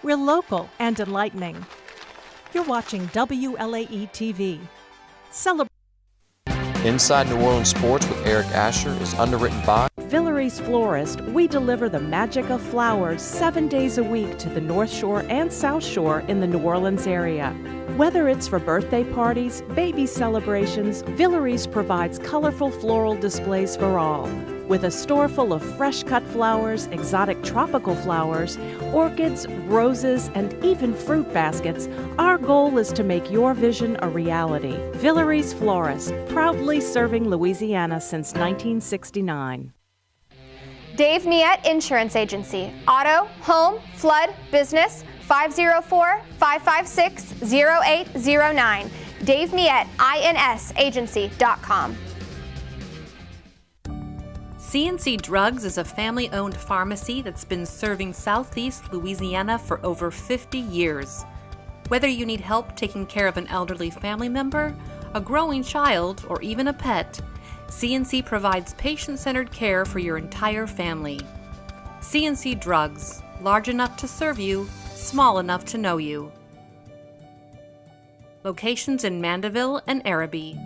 We're local and enlightening. You're watching WLAE-TV. Celebrate. Inside New Orleans Sports with Eric Asher is underwritten by Villeries Florist. We deliver the magic of flowers 7 days a week to the North Shore and South Shore in the New Orleans area. Whether it's for birthday parties, baby celebrations, Villeries provides colorful floral displays for all. With a store full of fresh-cut flowers, exotic tropical flowers, orchids, roses, and even fruit baskets, our goal is to make your vision a reality. Villeries Florist, proudly serving Louisiana since 1969. Dave Miette Insurance Agency. Auto, home, flood, business, 504-556-0809. Dave Miette, INSagency.com. C&C Drugs is a family-owned pharmacy that's been serving Southeast Louisiana for over 50 years. Whether you need help taking care of an elderly family member, a growing child, or even a pet, C&C provides patient-centered care for your entire family. C&C Drugs, large enough to serve you, small enough to know you. Locations in Mandeville and Araby.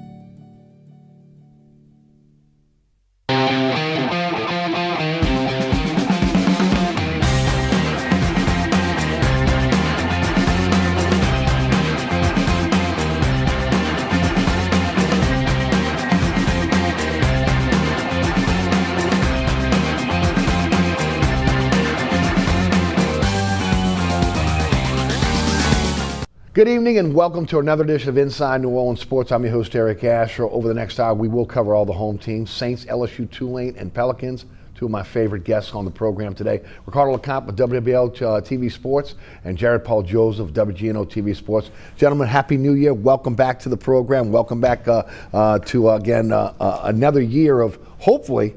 Good evening and welcome to another edition of Inside New Orleans Sports. I'm your host, Eric Asher. Over the next hour, we will cover all the home teams, Saints, LSU, Tulane, and Pelicans, two of my favorite guests on the program today. Ricardo LeCompte with WLAE-TV Sports and Jared Paul Joseph, WGNO TV Sports. Gentlemen, Happy New Year. Welcome back to the program. Welcome back to, another year of, hopefully,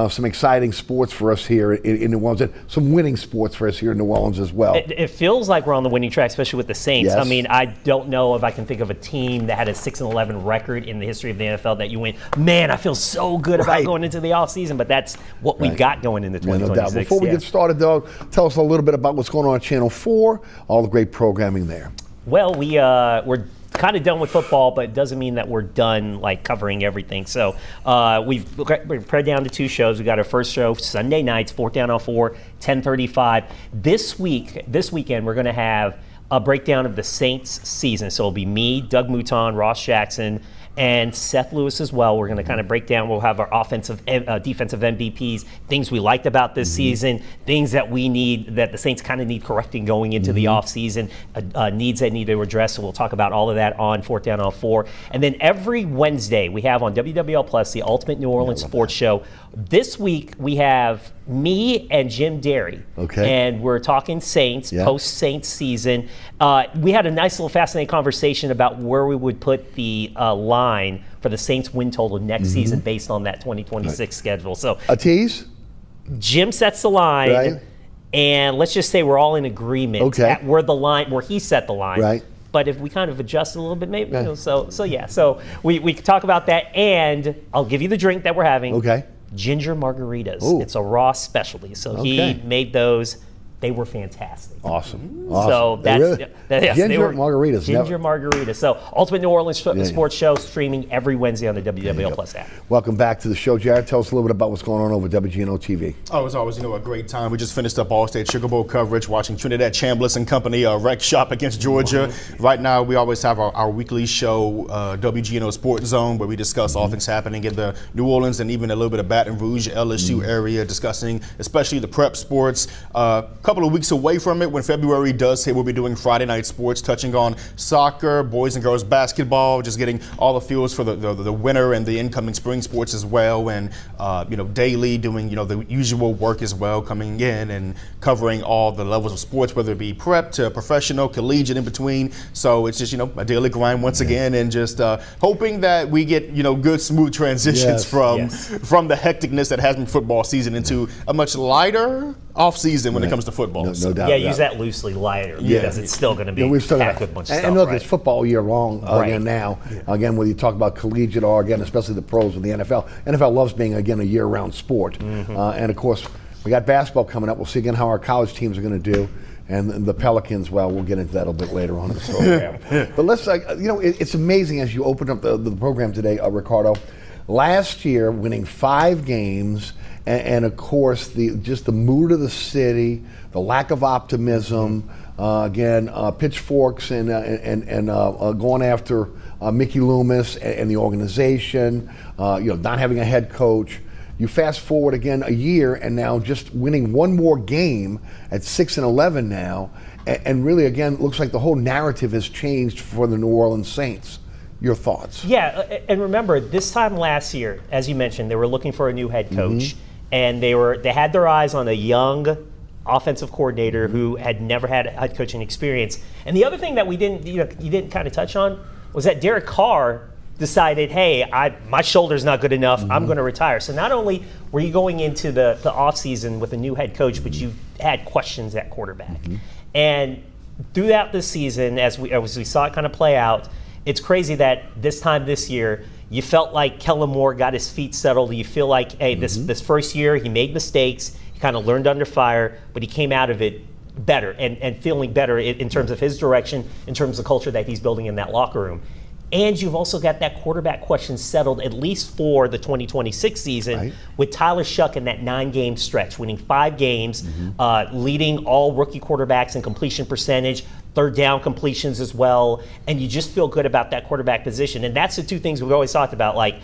some exciting sports for us here in New Orleans, and some winning sports for us here in New Orleans as well. It feels like we're on the winning track, especially with the Saints. Yes. I mean, I don't know if I can think of a team that had a 6-11 record in the history of the NFL that you went, man, I feel so good about going into the offseason, but that's what we've got going into 2026. No doubt. Before we get started, though, tell us a little bit about what's going on Channel 4, all the great programming there. Well, we're kind of done with football, but it doesn't mean that we're done like covering everything. So we're pared down to two shows. We got our first show Sunday nights, 4th Down on 4, 10:35. This weekend, we're going to have a breakdown of the Saints season. So it'll be me, Doug Mouton, Ross Jackson, and Seth Lewis as well. We're going to kind of break down. We'll have our offensive, defensive MVPs, things we liked about this season, things that we need, that the Saints kind of need correcting going into the offseason, needs that need to address. So we'll talk about all of that on 4th Down on 4. And then every Wednesday we have on WWL Plus the Ultimate New Orleans Sports Show. This week we have me and Jim Derry. Okay. And we're talking Saints, post-Saints season. We had a nice little fascinating conversation about where we would put the line for the Saints win total next season based on that 2026 schedule. So a tease? Jim sets the line, right, and let's just say we're all in agreement at where he set the line. Right. But if we kind of adjust a little bit, maybe. You know, so we can talk about that, and I'll give you the drink that we're having. Okay. Ginger margaritas. Ooh. It's a Ross specialty. So he made those. They were fantastic. Awesome. So that's ginger margaritas. Ginger margaritas. So Ultimate New Orleans Sports Show streaming every Wednesday on the WWL Plus app. Welcome back to the show, Jared. Tell us a little bit about what's going on over at WGNO TV. Oh, it's always, a great time. We just finished up All-State Sugar Bowl coverage, watching Trinidad Chambliss and company wreck shop against Georgia. Right now, we always have our weekly show, WGNO Sports Zone, where we discuss all things happening in the New Orleans and even a little bit of Baton Rouge, LSU area, discussing especially the prep sports. Couple of weeks away from it, when February does hit, we'll be doing Friday night sports, touching on soccer, boys and girls basketball, just getting all the feels for the winter and the incoming spring sports as well, and daily doing the usual work as well, coming in and covering all the levels of sports, whether it be prep to professional, collegiate, in between. So it's just a daily grind once again, and just hoping that we get good smooth transitions from the hecticness that has been football season into a much lighter off season when it comes to football. No doubt. Yeah, use that loosely, lighter, because it's still going to be packed with a bunch of stuff. And look, it's football year long again now. Again, when you talk about collegiate or, again, especially the pros with the NFL. NFL loves being, again, a year-round sport. And, of course, we got basketball coming up. We'll see again how our college teams are going to do. And the Pelicans, well, we'll get into that a little bit later on in the program. But let's, it's amazing as you open up the program today, Ricardo. Last year, winning 5 games, and of course, just the mood of the city, the lack of optimism, pitchforks and going after Mickey Loomis and the organization, not having a head coach. You fast forward again a year, and now just winning one more game at 6-11 now, and really again looks like the whole narrative has changed for the New Orleans Saints. Your thoughts? Yeah, and remember this time last year, as you mentioned, they were looking for a new head coach, and they had their eyes on a young offensive coordinator who had never had a head coaching experience. And the other thing that you didn't kind of touch on was that Derek Carr decided, hey, my shoulder's not good enough, I'm going to retire. So not only were you going into the offseason with a new head coach, but you had questions at quarterback. And throughout the season, as we saw it kind of play out, it's crazy that this time this year, you felt like Kellen Moore got his feet settled. You feel like, hey, this first year, he made mistakes, he kind of learned under fire, but he came out of it better and feeling better in terms of his direction, in terms of the culture that he's building in that locker room. And you've also got that quarterback question settled, at least for the 2026 season, with Tyler Shuck in that 9-game stretch, winning 5 games, leading all rookie quarterbacks in completion percentage, third down completions as well. And you just feel good about that quarterback position. And that's the 2 things we've always talked about, like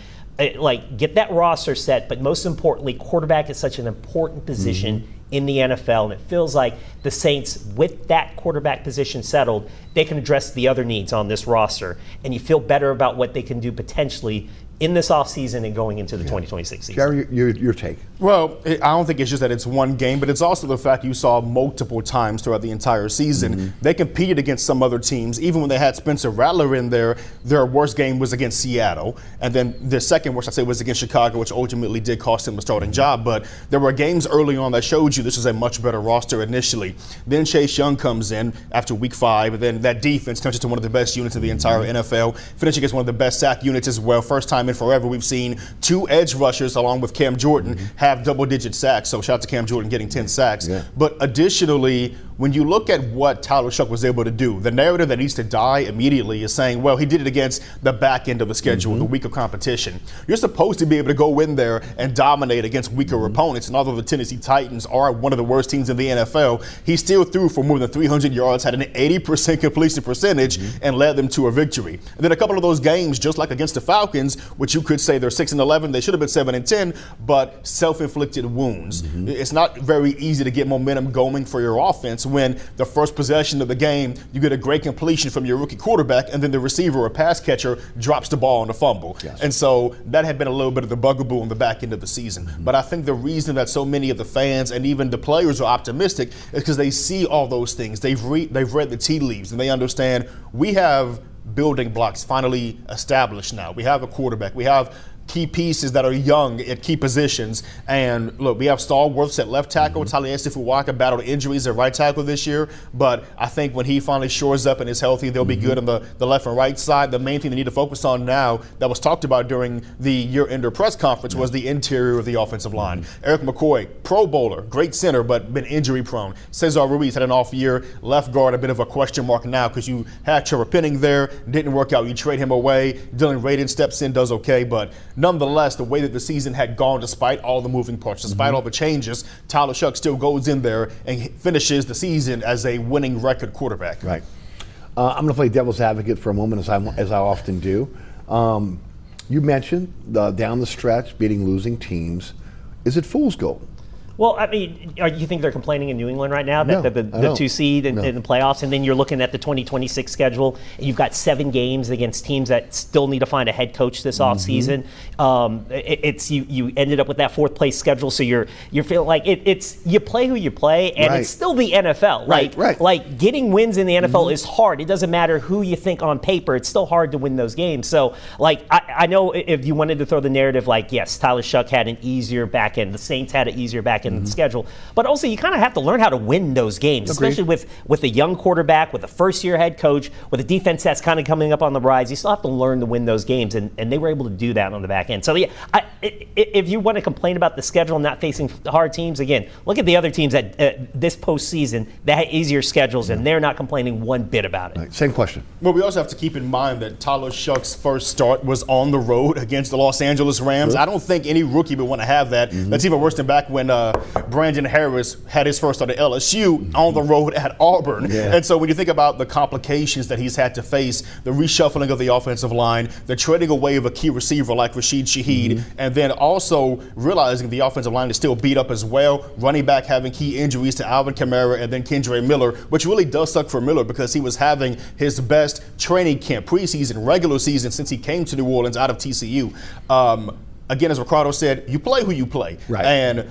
get that roster set, but most importantly, quarterback is such an important position in the NFL, and it feels like the Saints, with that quarterback position settled, they can address the other needs on this roster, and you feel better about what they can do potentially in this offseason and going into the 2026 season. Jerry, your take? Well, I don't think it's just that it's one game, but it's also the fact you saw multiple times throughout the entire season. They competed against some other teams. Even when they had Spencer Rattler in there, their worst game was against Seattle. And then their second worst, I'd say, was against Chicago, which ultimately did cost him a starting job. But there were games early on that showed you this was a much better roster initially. Then Chase Young comes in after week 5, and then that defense turns into one of the best units in the entire NFL, finishing against one of the best sack units as well. First time in forever, we've seen 2 edge rushers along with Cam Jordan have double-digit sacks. So shout out to Cam Jordan getting 10 sacks. But additionally, when you look at what Tyler Shuck was able to do, the narrative that needs to die immediately is saying, well, he did it against the back end of the schedule, the weaker competition. You're supposed to be able to go in there and dominate against weaker opponents. And although the Tennessee Titans are one of the worst teams in the NFL, he still threw for more than 300 yards, had an 80% completion percentage, and led them to a victory. And then a couple of those games, just like against the Falcons, which you could say they're 6-11, they should have been 7-10, but self-inflicted wounds. It's not very easy to get momentum going for your offense when the first possession of the game, you get a great completion from your rookie quarterback, and then the receiver or pass catcher drops the ball on a fumble. And so that had been a little bit of the bugaboo on the back end of the season. But I think the reason that so many of the fans and even the players are optimistic is because they see all those things. They've read the tea leaves, and they understand we have building blocks finally established now. We have a quarterback. We have key pieces that are young at key positions. And look, we have stalwarts at left tackle. Taliesin Fuwaka battled injuries at right tackle this year, but I think when he finally shores up and is healthy, they'll be good on the left and right side. The main thing they need to focus on now that was talked about during the year-ender press conference was the interior of the offensive line. Eric McCoy, Pro Bowler, great center, but been injury prone. Cesar Ruiz had an off year. Left guard, a bit of a question mark now because you had Trevor Penning there. Didn't work out. You trade him away. Dylan Radin steps in, does okay, but nonetheless, the way that the season had gone, despite all the moving parts, despite all the changes, Tyler Shuck still goes in there and finishes the season as a winning record quarterback. Right. I'm going to play devil's advocate for a moment, as I often do. You mentioned down the stretch beating losing teams. Is it fool's gold? Well, I mean, you think they're complaining in New England right now No, that the 2 seed in the playoffs, and then you're looking at the 2026 schedule, and you've got 7 games against teams that still need to find a head coach this offseason. You ended up with that 4th place schedule, so you're feeling like it's you play who you play, and it's still the NFL. Like getting wins in the NFL is hard. It doesn't matter who you think on paper; it's still hard to win those games. So, like, I know if you wanted to throw the narrative, like, yes, Tyler Shuck had an easier back end, the Saints had an easier back end in the schedule, but also you kind of have to learn how to win those games, especially with a young quarterback, with a first-year head coach, with a defense that's kind of coming up on the rise. You still have to learn to win those games, and they were able to do that on the back end. So yeah, if you want to complain about the schedule and not facing hard teams, again, look at the other teams at this postseason that had easier schedules, and they're not complaining one bit about it. Right. Same question. Well, we also have to keep in mind that Tyler Shuck's first start was on the road against the Los Angeles Rams. Sure. I don't think any rookie would want to have that. That's even worse than back when Brandon Harris had his first start at LSU on the road at Auburn. Yeah. And so when you think about the complications that he's had to face, the reshuffling of the offensive line, the trading away of a key receiver like Rashid Shaheed, and then also realizing the offensive line is still beat up as well, running back having key injuries to Alvin Kamara and then Kendre Miller, which really does suck for Miller because he was having his best training camp, preseason, regular season since he came to New Orleans out of TCU. Again, as Ricardo said, you play who you play. Right. And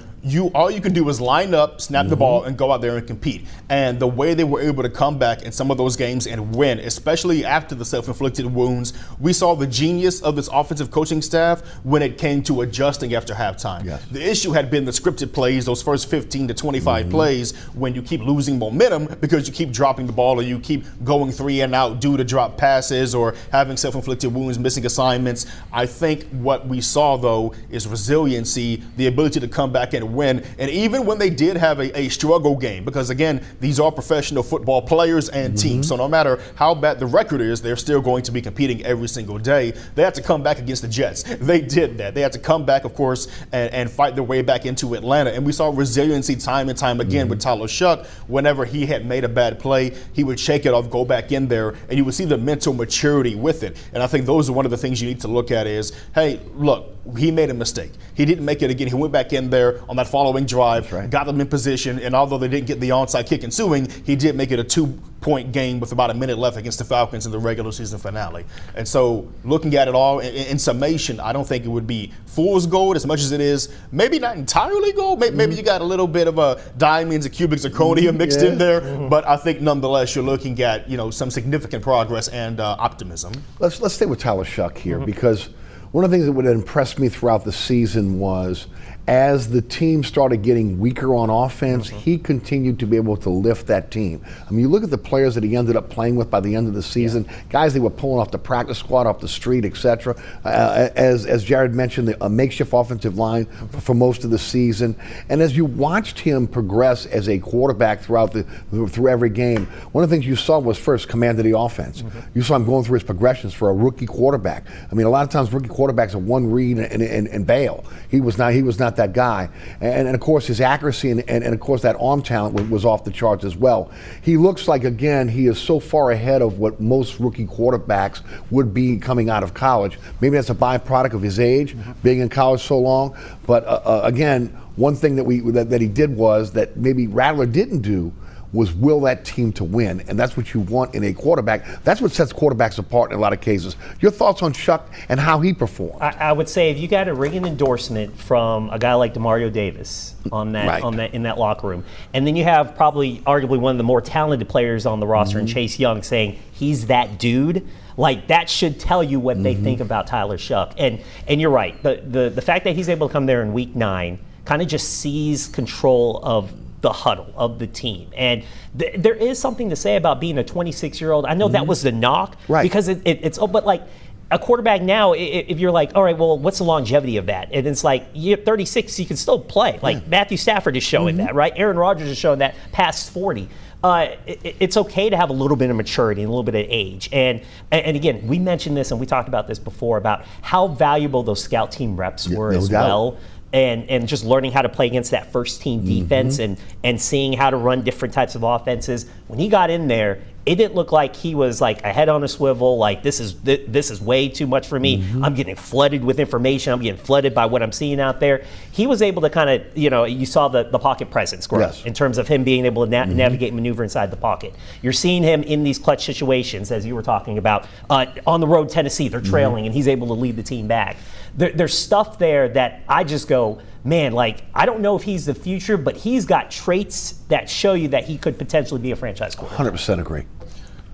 all you can do is line up, snap the ball, and go out there and compete. And the way they were able to come back in some of those games and win, especially after the self-inflicted wounds, we saw the genius of this offensive coaching staff when it came to adjusting after halftime. Yes. The issue had been the scripted plays, those first 15 to 25 plays, when you keep losing momentum because you keep dropping the ball or you keep going 3 and out due to drop passes or having self-inflicted wounds, missing assignments. I think what we saw, though, is resiliency, the ability to come back and win. And even when they did have a struggle game, because again, these are professional football players and teams, so no matter how bad the record is, they're still going to be competing every single day. They had to come back against the Jets. They did that. They had to come back, of course, and fight their way back into Atlanta. And we saw resiliency time and time again with Tyler Shuck. Whenever he had made a bad play, he would shake it off, go back in there, and you would see the mental maturity with it. And I think those are one of the things you need to look at is, hey, look, he made a mistake. He didn't make it again. He went back in there on that following drive, got them in position, and although they didn't get the onside kick ensuing, he did make it a 2-point game with about a minute left against the Falcons in the regular season finale. And so looking at it all in summation, I don't think it would be fool's gold as much as it is maybe not entirely gold. Maybe you got a little bit of a diamonds and cubic zirconia mixed in there, but I think nonetheless you're looking at some significant progress and optimism. Let's stay with Tyler Shuck here because one of the things that would impress me throughout the season was as the team started getting weaker on offense, he continued to be able to lift that team. I mean, you look at the players that he ended up playing with by the end of the season, guys they were pulling off the practice squad, off the street, etc. As Jared mentioned, a makeshift offensive line for most of the season. And as you watched him progress as a quarterback through every game, one of the things you saw was first command of the offense. You saw him going through his progressions for a rookie quarterback. I mean, a lot of times rookie quarterbacks are one read and bail. He was not that guy. And of course his accuracy and of course that arm talent was off the charts as well. He looks like, again, he is so far ahead of what most rookie quarterbacks would be coming out of college. Maybe that's a byproduct of his age, being in college so long. But again, one thing that he did was that maybe Rattler didn't do was will that team to win, and that's what you want in a quarterback. That's what sets quarterbacks apart in a lot of cases. Your thoughts on Shuck and how he performed? I would say if you got a ringing endorsement from a guy like DeMario Davis in that locker room, and then you have probably arguably one of the more talented players on the roster in Chase Young saying he's that dude, like that should tell you what they think about Tyler Shuck. And you're right. The fact that he's able to come there in week 9 kind of just seized control of the huddle of the team. And there is something to say about being a 26-year-old. I know that was the knock, because but like a quarterback now, if you're like, all right, well, what's the longevity of that? And it's like, you're 36, you can still play. Like Matthew Stafford is showing that, right? Aaron Rodgers is showing that past 40. It's okay to have a little bit of maturity and a little bit of age. And again, we mentioned this and we talked about this before about how valuable those scout team reps were as well. And just learning how to play against that first team defense and seeing how to run different types of offenses. When he got in there, it didn't look like he was like a head on a swivel, like this is way too much for me. I'm getting flooded with information. I'm getting flooded by what I'm seeing out there. He was able to kind of, you saw the pocket presence grow in terms of him being able to navigate and maneuver inside the pocket. You're seeing him in these clutch situations, as you were talking about. On the road, Tennessee, they're trailing, and he's able to lead the team back. There's stuff there that I just go, man, like, I don't know if he's the future, but he's got traits that show you that he could potentially be a franchise quarterback. 100% agree.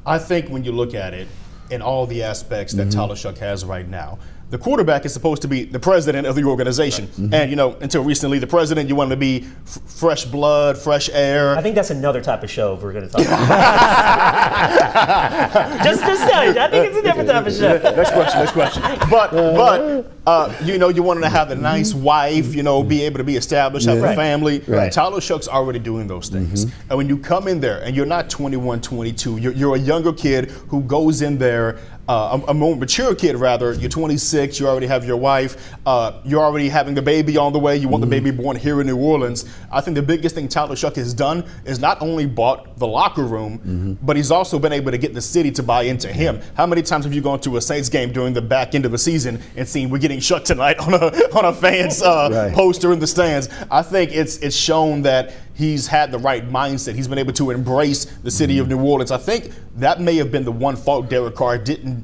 I think when you look at it in all the aspects that Tyler Shuck has right now, the quarterback is supposed to be the president of the organization. Right. And, until recently, the president, you wanted to be fresh blood, fresh air. I think that's another type of show we're going to talk about. just tell you, I think it's a different type of show. Next question. But you wanted to have the nice wife, be able to be established, have a family. Right. Tyler Shoug's already doing those things. And when you come in there and you're not 21, 22, you're a younger kid who goes in there, a more mature kid rather, you're 26, you already have your wife, you're already having the baby on the way, you want the baby born here in New Orleans. I think the biggest thing Tyler Shough has done is not only bought the locker room, but he's also been able to get the city to buy into him. How many times have you gone to a Saints game during the back end of the season and seen we're getting shut tonight on a fan's poster in the stands? I think it's shown that he's had the right mindset. He's been able to embrace the city of New Orleans. I think that may have been the one fault Derek Carr didn't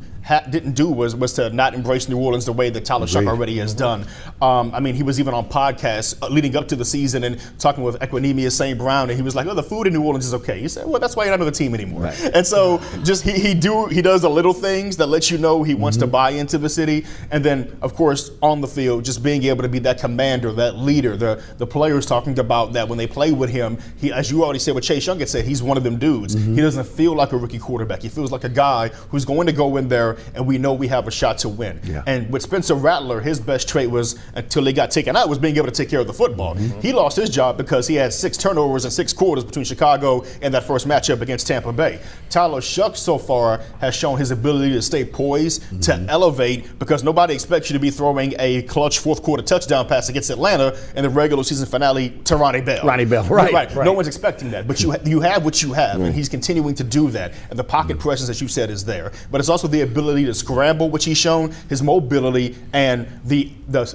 do was to not embrace New Orleans the way that Tyler Shough already has done. He was even on podcasts leading up to the season and talking with Equinemius St. Brown, and he was like, "Oh, the food in New Orleans is okay." He said, "Well, that's why you're not on the team anymore." Right. And so just he does the little things that let you know he wants to buy into the city, and then of course on the field, just being able to be that commander, that leader. The players talking about that when they play with him, he, as you already said, what Chase Young had said, he's one of them dudes. He doesn't feel like a rookie quarterback. He feels like a guy who's going to go in there and we know we have a shot to win. Yeah. And with Spencer Rattler, his best trait was, until he got taken out, was being able to take care of the football. He lost his job because he had 6 turnovers in 6 quarters between Chicago and that first matchup against Tampa Bay. Tyler Shough so far has shown his ability to stay poised, to elevate, because nobody expects you to be throwing a clutch fourth quarter touchdown pass against Atlanta in the regular season finale to Ronnie Bell. Right. No one's expecting that, but you have what you have, and he's continuing to do that. And the pocket presence, as you said, is there. But it's also the ability to scramble, which he's shown, his mobility, and the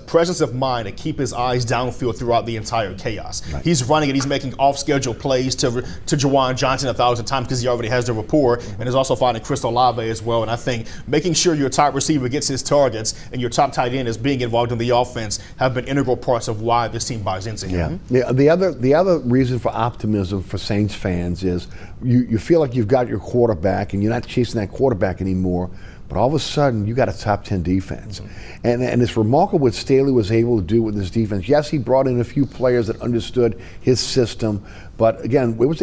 presence of mind to keep his eyes downfield throughout the entire chaos. Right. He's running it. He's making off-schedule plays to Jawan Johnson 1,000 times because he already has the rapport, and is also finding Chris Olave as well. And I think making sure your top receiver gets his targets and your top tight end is being involved in the offense have been integral parts of why this team buys into him. Yeah. The other reason for optimism for Saints fans is you feel like you've got your quarterback and you're not chasing that quarterback anymore, but all of a sudden you got a top 10 defense. And it's remarkable what Staley was able to do with this defense. Yes, he brought in a few players that understood his system, but again, he's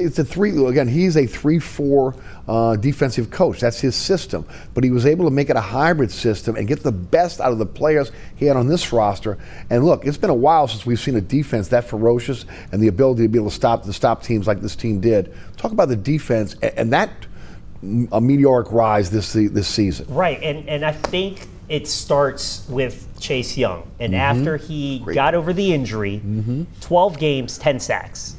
a 3-4 defensive coach. That's his system. But he was able to make it a hybrid system and get the best out of the players he had on this roster. And look, it's been a while since we've seen a defense that ferocious and the ability to be able to stop teams like this team did. Talk about the defense and that a meteoric rise this season. Right, and I think it starts with Chase Young. And after he got over the injury, 12 games, 10 sacks.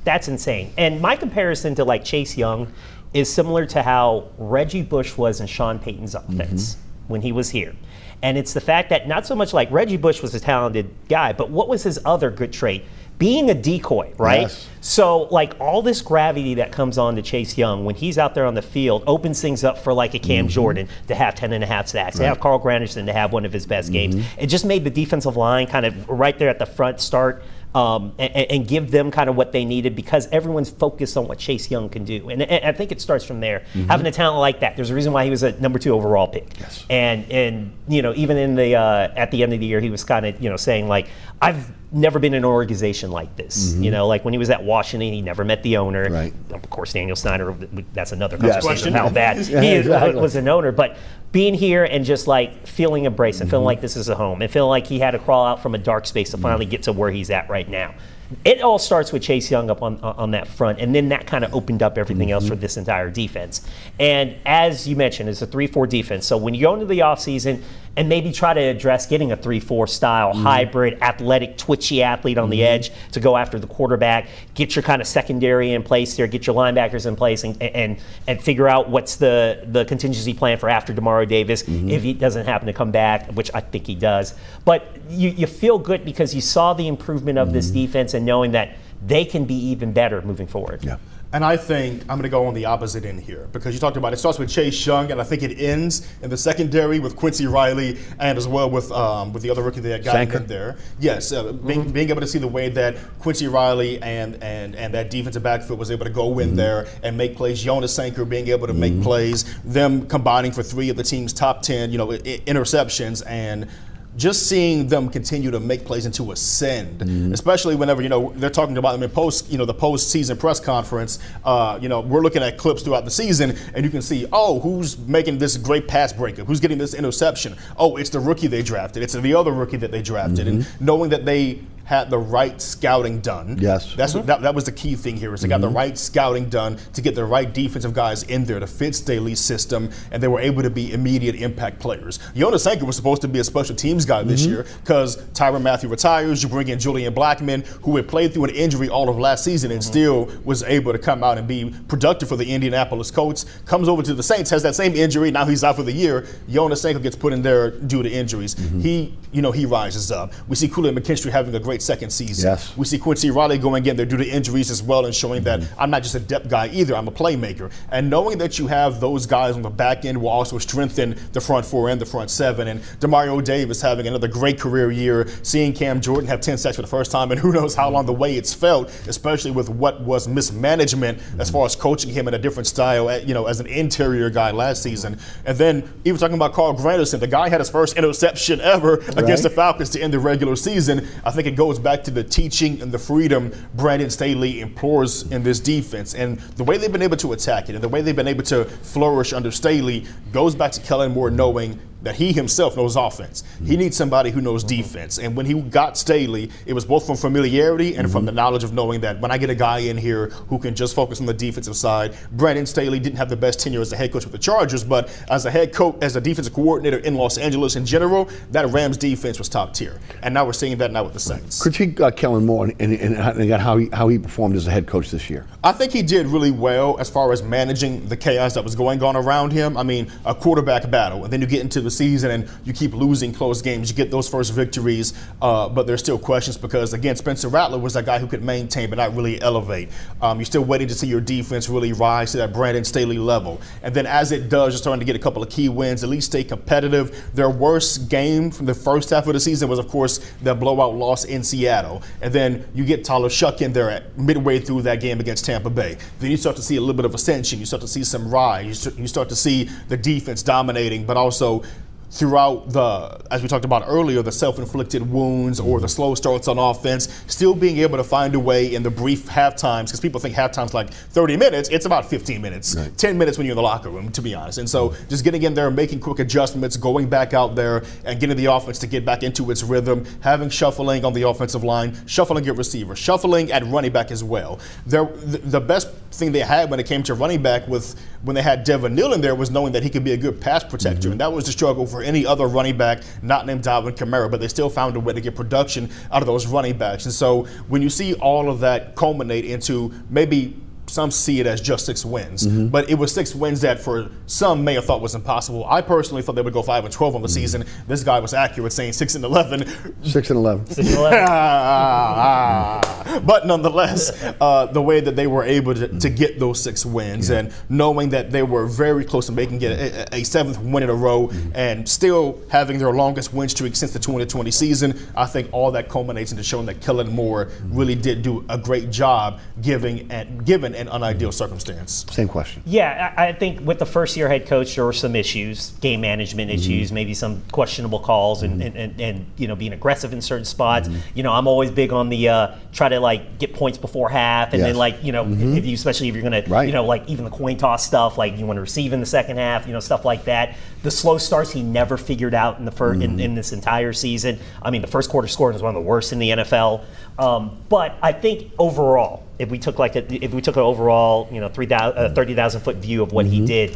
That's insane. And my comparison to like Chase Young is similar to how Reggie Bush was in Sean Payton's offense when he was here. And it's the fact that not so much like Reggie Bush was a talented guy, but what was his other good trait? Being a decoy, right? Yes. So like all this gravity that comes on to Chase Young when he's out there on the field opens things up for like a Cam Jordan to have 10.5 sacks, to have Carl Granderson to have one of his best games. It just made the defensive line kind of right there at the front start and give them kind of what they needed because everyone's focused on what Chase Young can do. And I think it starts from there. Having a talent like that, there's a reason why he was a number 2 overall pick. Yes. And even in the at the end of the year, he was kind of saying like, I've never been in an organization like this. Like when he was at Washington, he never met the owner. Right. Of course, Daniel Snyder, that's another conversation how bad he was an owner. But being here and just like feeling embraced and feeling like this is a home and feeling like he had to crawl out from a dark space to finally get to where he's at right now. It all starts with Chase Young up on that front, and then that kind of opened up everything else for this entire defense. And as you mentioned, it's a 3-4 defense. So when you go into the offseason and maybe try to address getting a 3-4 style, hybrid, athletic, twitchy athlete on the edge to go after the quarterback, get your kind of secondary in place there, get your linebackers in place, and figure out what's the contingency plan for after Demario Davis if he doesn't happen to come back, which I think he does. But you feel good because you saw the improvement of this defense and knowing that they can be even better moving forward. Yeah. And I think I'm going to go on the opposite end here because you talked about it starts with Chase Young, and I think it ends in the secondary with Quincy Riley and as well with the other rookie that got in there. Yes, being able to see the way that Quincy Riley and that defensive backfield was able to go in there and make plays. Jonas Sanker being able to make plays. Them combining for 3 of the team's top 10, interceptions, and just seeing them continue to make plays and to ascend, especially whenever, they're talking about them in the post-season press conference, we're looking at clips throughout the season and you can see, who's making this great pass breakup? Who's getting this interception? Oh, it's the rookie they drafted. It's the other rookie that they drafted. And knowing that they had the right scouting done. Yes. That was the key thing here is they got the right scouting done to get the right defensive guys in there to fit Staley's system, and they were able to be immediate impact players. Jonas Sanker was supposed to be a special teams guy this year because Tyrann Mathieu retires. You bring in Julian Blackmon, who had played through an injury all of last season and still was able to come out and be productive for the Indianapolis Colts. Comes over to the Saints, has that same injury. Now he's out for the year. Jonas Sanker gets put in there due to injuries. He rises up. We see Kool-Aid McKinstry having a great second season. Yes. We see Quincy Riley going in there due to injuries as well and showing that I'm not just a depth guy either, I'm a playmaker. And knowing that you have those guys on the back end will also strengthen the front 4 and the front 7. And Demario Davis having another great career year, seeing Cam Jordan have 10 sacks for the first time, and who knows how long the way it's felt, especially with what was mismanagement as far as coaching him in a different style, as an interior guy last season. And then even talking about Carl Granderson, the guy had his first interception ever against the Falcons to end the regular season. I think it goes back to the teaching and the freedom Brandon Staley implores in this defense. And the way they've been able to attack it and the way they've been able to flourish under Staley goes back to Kellen Moore knowing that he himself knows offense. He needs somebody who knows defense. And when he got Staley, it was both from familiarity and from the knowledge of knowing that when I get a guy in here who can just focus on the defensive side. Brandon Staley didn't have the best tenure as a head coach with the Chargers, but as a head coach, as a defensive coordinator in Los Angeles in general, that Rams defense was top tier. And now we're seeing that now with the Saints. Critique Kellen Moore and how he performed as a head coach this year. I think he did really well as far as managing the chaos that was going on around him. I mean, a quarterback battle, and then you get into the season and you keep losing close games. You get those first victories, but there's still questions because, again, Spencer Rattler was that guy who could maintain but not really elevate. You're still waiting to see your defense really rise to that Brandon Staley level. And then as it does, you're starting to get a couple of key wins, at least stay competitive. Their worst game from the first half of the season was, of course, that blowout loss in Seattle. And then you get Tyler Shuck in there at midway through that game against Tampa Bay. Then you start to see a little bit of ascension. You start to see some rise. You start to see the defense dominating, but also throughout as we talked about earlier, the self-inflicted wounds or the slow starts on offense, still being able to find a way in the brief half times, because people think half time's like 30 minutes, it's about 15 minutes, 10 minutes when you're in the locker room, to be honest. And so just getting in there, making quick adjustments, going back out there and getting the offense to get back into its rhythm, having shuffling on the offensive line, shuffling at receiver, shuffling at running back as well. The best thing they had when it came to running back when they had Devin Neal in there was knowing that he could be a good pass protector, and that was the struggle for any other running back not named Dalvin Kamara, but they still found a way to get production out of those running backs. And so when you see all of that culminate into maybe some see it as just 6 wins, but it was 6 wins that for some may have thought was impossible. I personally thought they would go 5-12 on the season. This guy was accurate, saying 6-11. 6-11. 6-11. But nonetheless, the way that they were able to get those 6 wins and knowing that they were very close to making it a 7th win in a row and still having their longest win streak since the 2020 season, I think all that culminates into showing that Kellen Moore really did do a great job given an unideal circumstance. Same question. Yeah, I think with the first-year head coach, there were some issues, game management issues, maybe some questionable calls, and being aggressive in certain spots. I'm always big on the try to get points before half, and then especially if you're gonna even the coin toss stuff, you want to receive in the second half, stuff like that. The slow starts he never figured out in the first in this entire season. I mean, the first quarter scoring was one of the worst in the NFL. But I think overall, if we took an overall 30,000 foot view of what he did,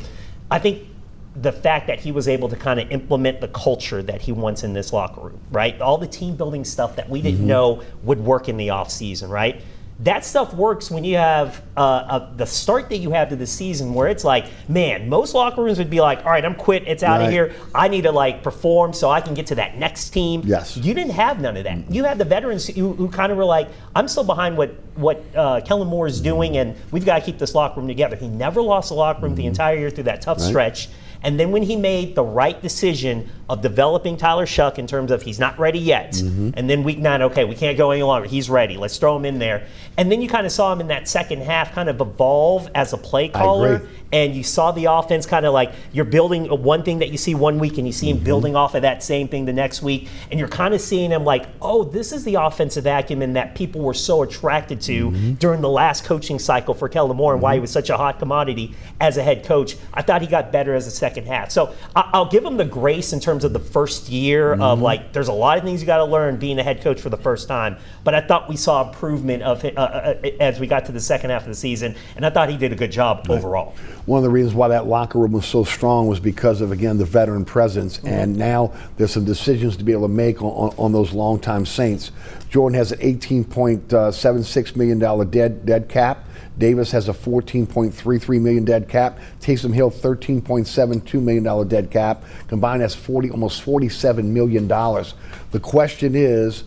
I think the fact that he was able to kind of implement the culture that he wants in this locker room, right? All the team building stuff that we didn't know would work in the off season, right? that stuff works when you have the start that you have to the season where it's like, man, most locker rooms would be like, all right, I'm quit, it's out of here. I need to like perform so I can get to that next team. Yes. You didn't have none of that. You had the veterans who kind of were like, I'm still behind what Kellen Moore is doing, and we've got to keep this locker room together. He never lost a locker room the entire year through that tough stretch. And then when he made the right decision of developing Tyler Shuck in terms of he's not ready yet, and then week 9, okay, we can't go any longer. He's ready. Let's throw him in there. And then you kind of saw him in that second half kind of evolve as a play caller. And you saw the offense kind of like you're building one thing that you see one week and you see him building off of that same thing the next week. And you're kind of seeing him like, oh, this is the offensive acumen that people were so attracted to during the last coaching cycle for Kellen Moore and why he was such a hot commodity as a head coach. I thought he got better as the second half. So I'll give him the grace in terms of the first year of like, there's a lot of things you got to learn being a head coach for the first time. But I thought we saw improvement of as we got to the second half of the season. And I thought he did a good job overall. One of the reasons why that locker room was so strong was because of, again, the veteran presence. And now there's some decisions to be able to make on those longtime Saints. Jordan has an $18.76 million dead cap. Davis has a $14.33 million dead cap. Taysom Hill, $13.72 million dead cap. Combined, that's almost $47 million. The question is,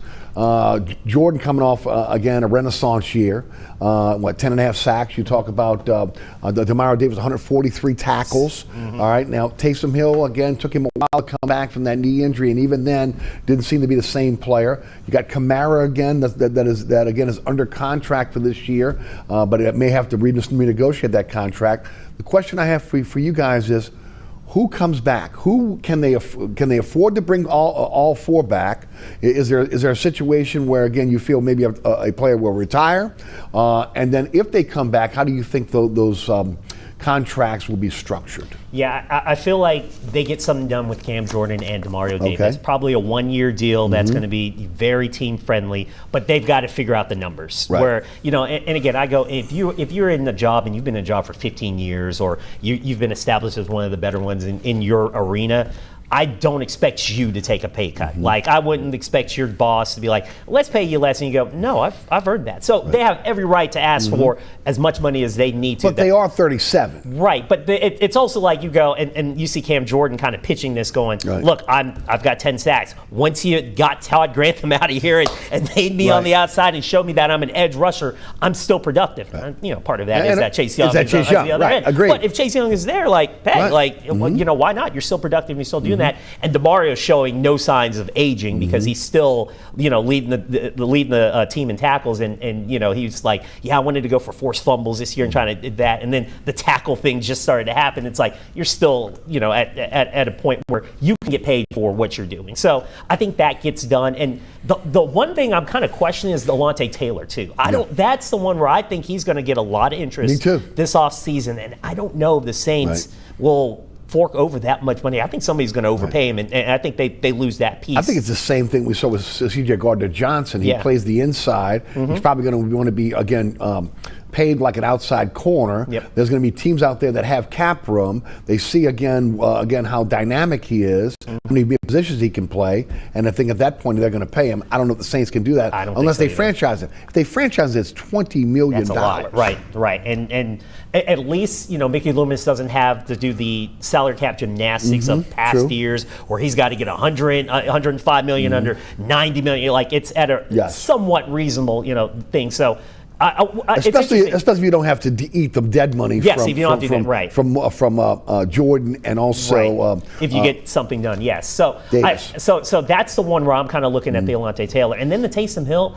Jordan coming off, again, a renaissance year. 10.5 sacks. You talk about Demario Davis, 143 tackles. All right, now Taysom Hill, again, took him a while to come back from that knee injury, and even then didn't seem to be the same player. You got Kamara again, that again is under contract for this year, but it may have to renegotiate that contract. The question I have for you guys is, who comes back? Who can they afford to bring all four back? Is there a situation where, again, you feel maybe a player will retire, and then if they come back, how do you think those contracts will be structured? Yeah, I feel like they get something done with Cam Jordan and Demario Davis. Probably a one-year deal that's going to be very team-friendly, but they've got to figure out the numbers. Right. Where, and again, I go, if you're in the job and you've been in a job for 15 years or you've been established as one of the better ones in your arena, I don't expect you to take a pay cut. Like, I wouldn't expect your boss to be like, let's pay you less, and you go, no, I've earned that. So they have every right to ask for as much money as they need to. But they are 37. Right, but it's also like you go, and you see Cam Jordan kind of pitching this going, look, I've got 10 sacks. Once you got Todd Grantham out of here and made me on the outside and showed me that I'm an edge rusher, I'm still productive. Part of that is that Chase Young is on the other end. Agreed. But if Chase Young is there, like, hey, why not? You're still productive and you're still doing that. And Demario's showing no signs of aging because he's still, leading the team in tackles. And he's like, I wanted to go for forced fumbles this year and trying to do that. And then the tackle thing just started to happen. It's like you're still, at a point where you can get paid for what you're doing. So I think that gets done. And the one thing I'm kind of questioning is Alontae Taylor too. That's the one where I think he's going to get a lot of interest this offseason. And I don't know if the Saints will fork over that much money. I think somebody's going to overpay him, and I think they lose that piece. I think it's the same thing we saw with C.J. Gardner-Johnson. He plays the inside. He's probably going to want to be, again, paid like an outside corner. There's going to be teams out there that have cap room. They see again how dynamic he is, how many positions he can play, and I think at that point they're going to pay him. I don't know if the Saints can do that unless they franchise him. If they franchise it, it's $20 million. That's a lot. Right. And at least Mickey Loomis doesn't have to do the salary cap gymnastics of past years where he's got to get 105 million under 90 million. Like, it's at a somewhat reasonable thing. So. Especially if you don't have to eat the dead money from Jordan, and also if you get something done, so that's the one where I'm kind of looking at the Alontae Taylor, and then the Taysom Hill.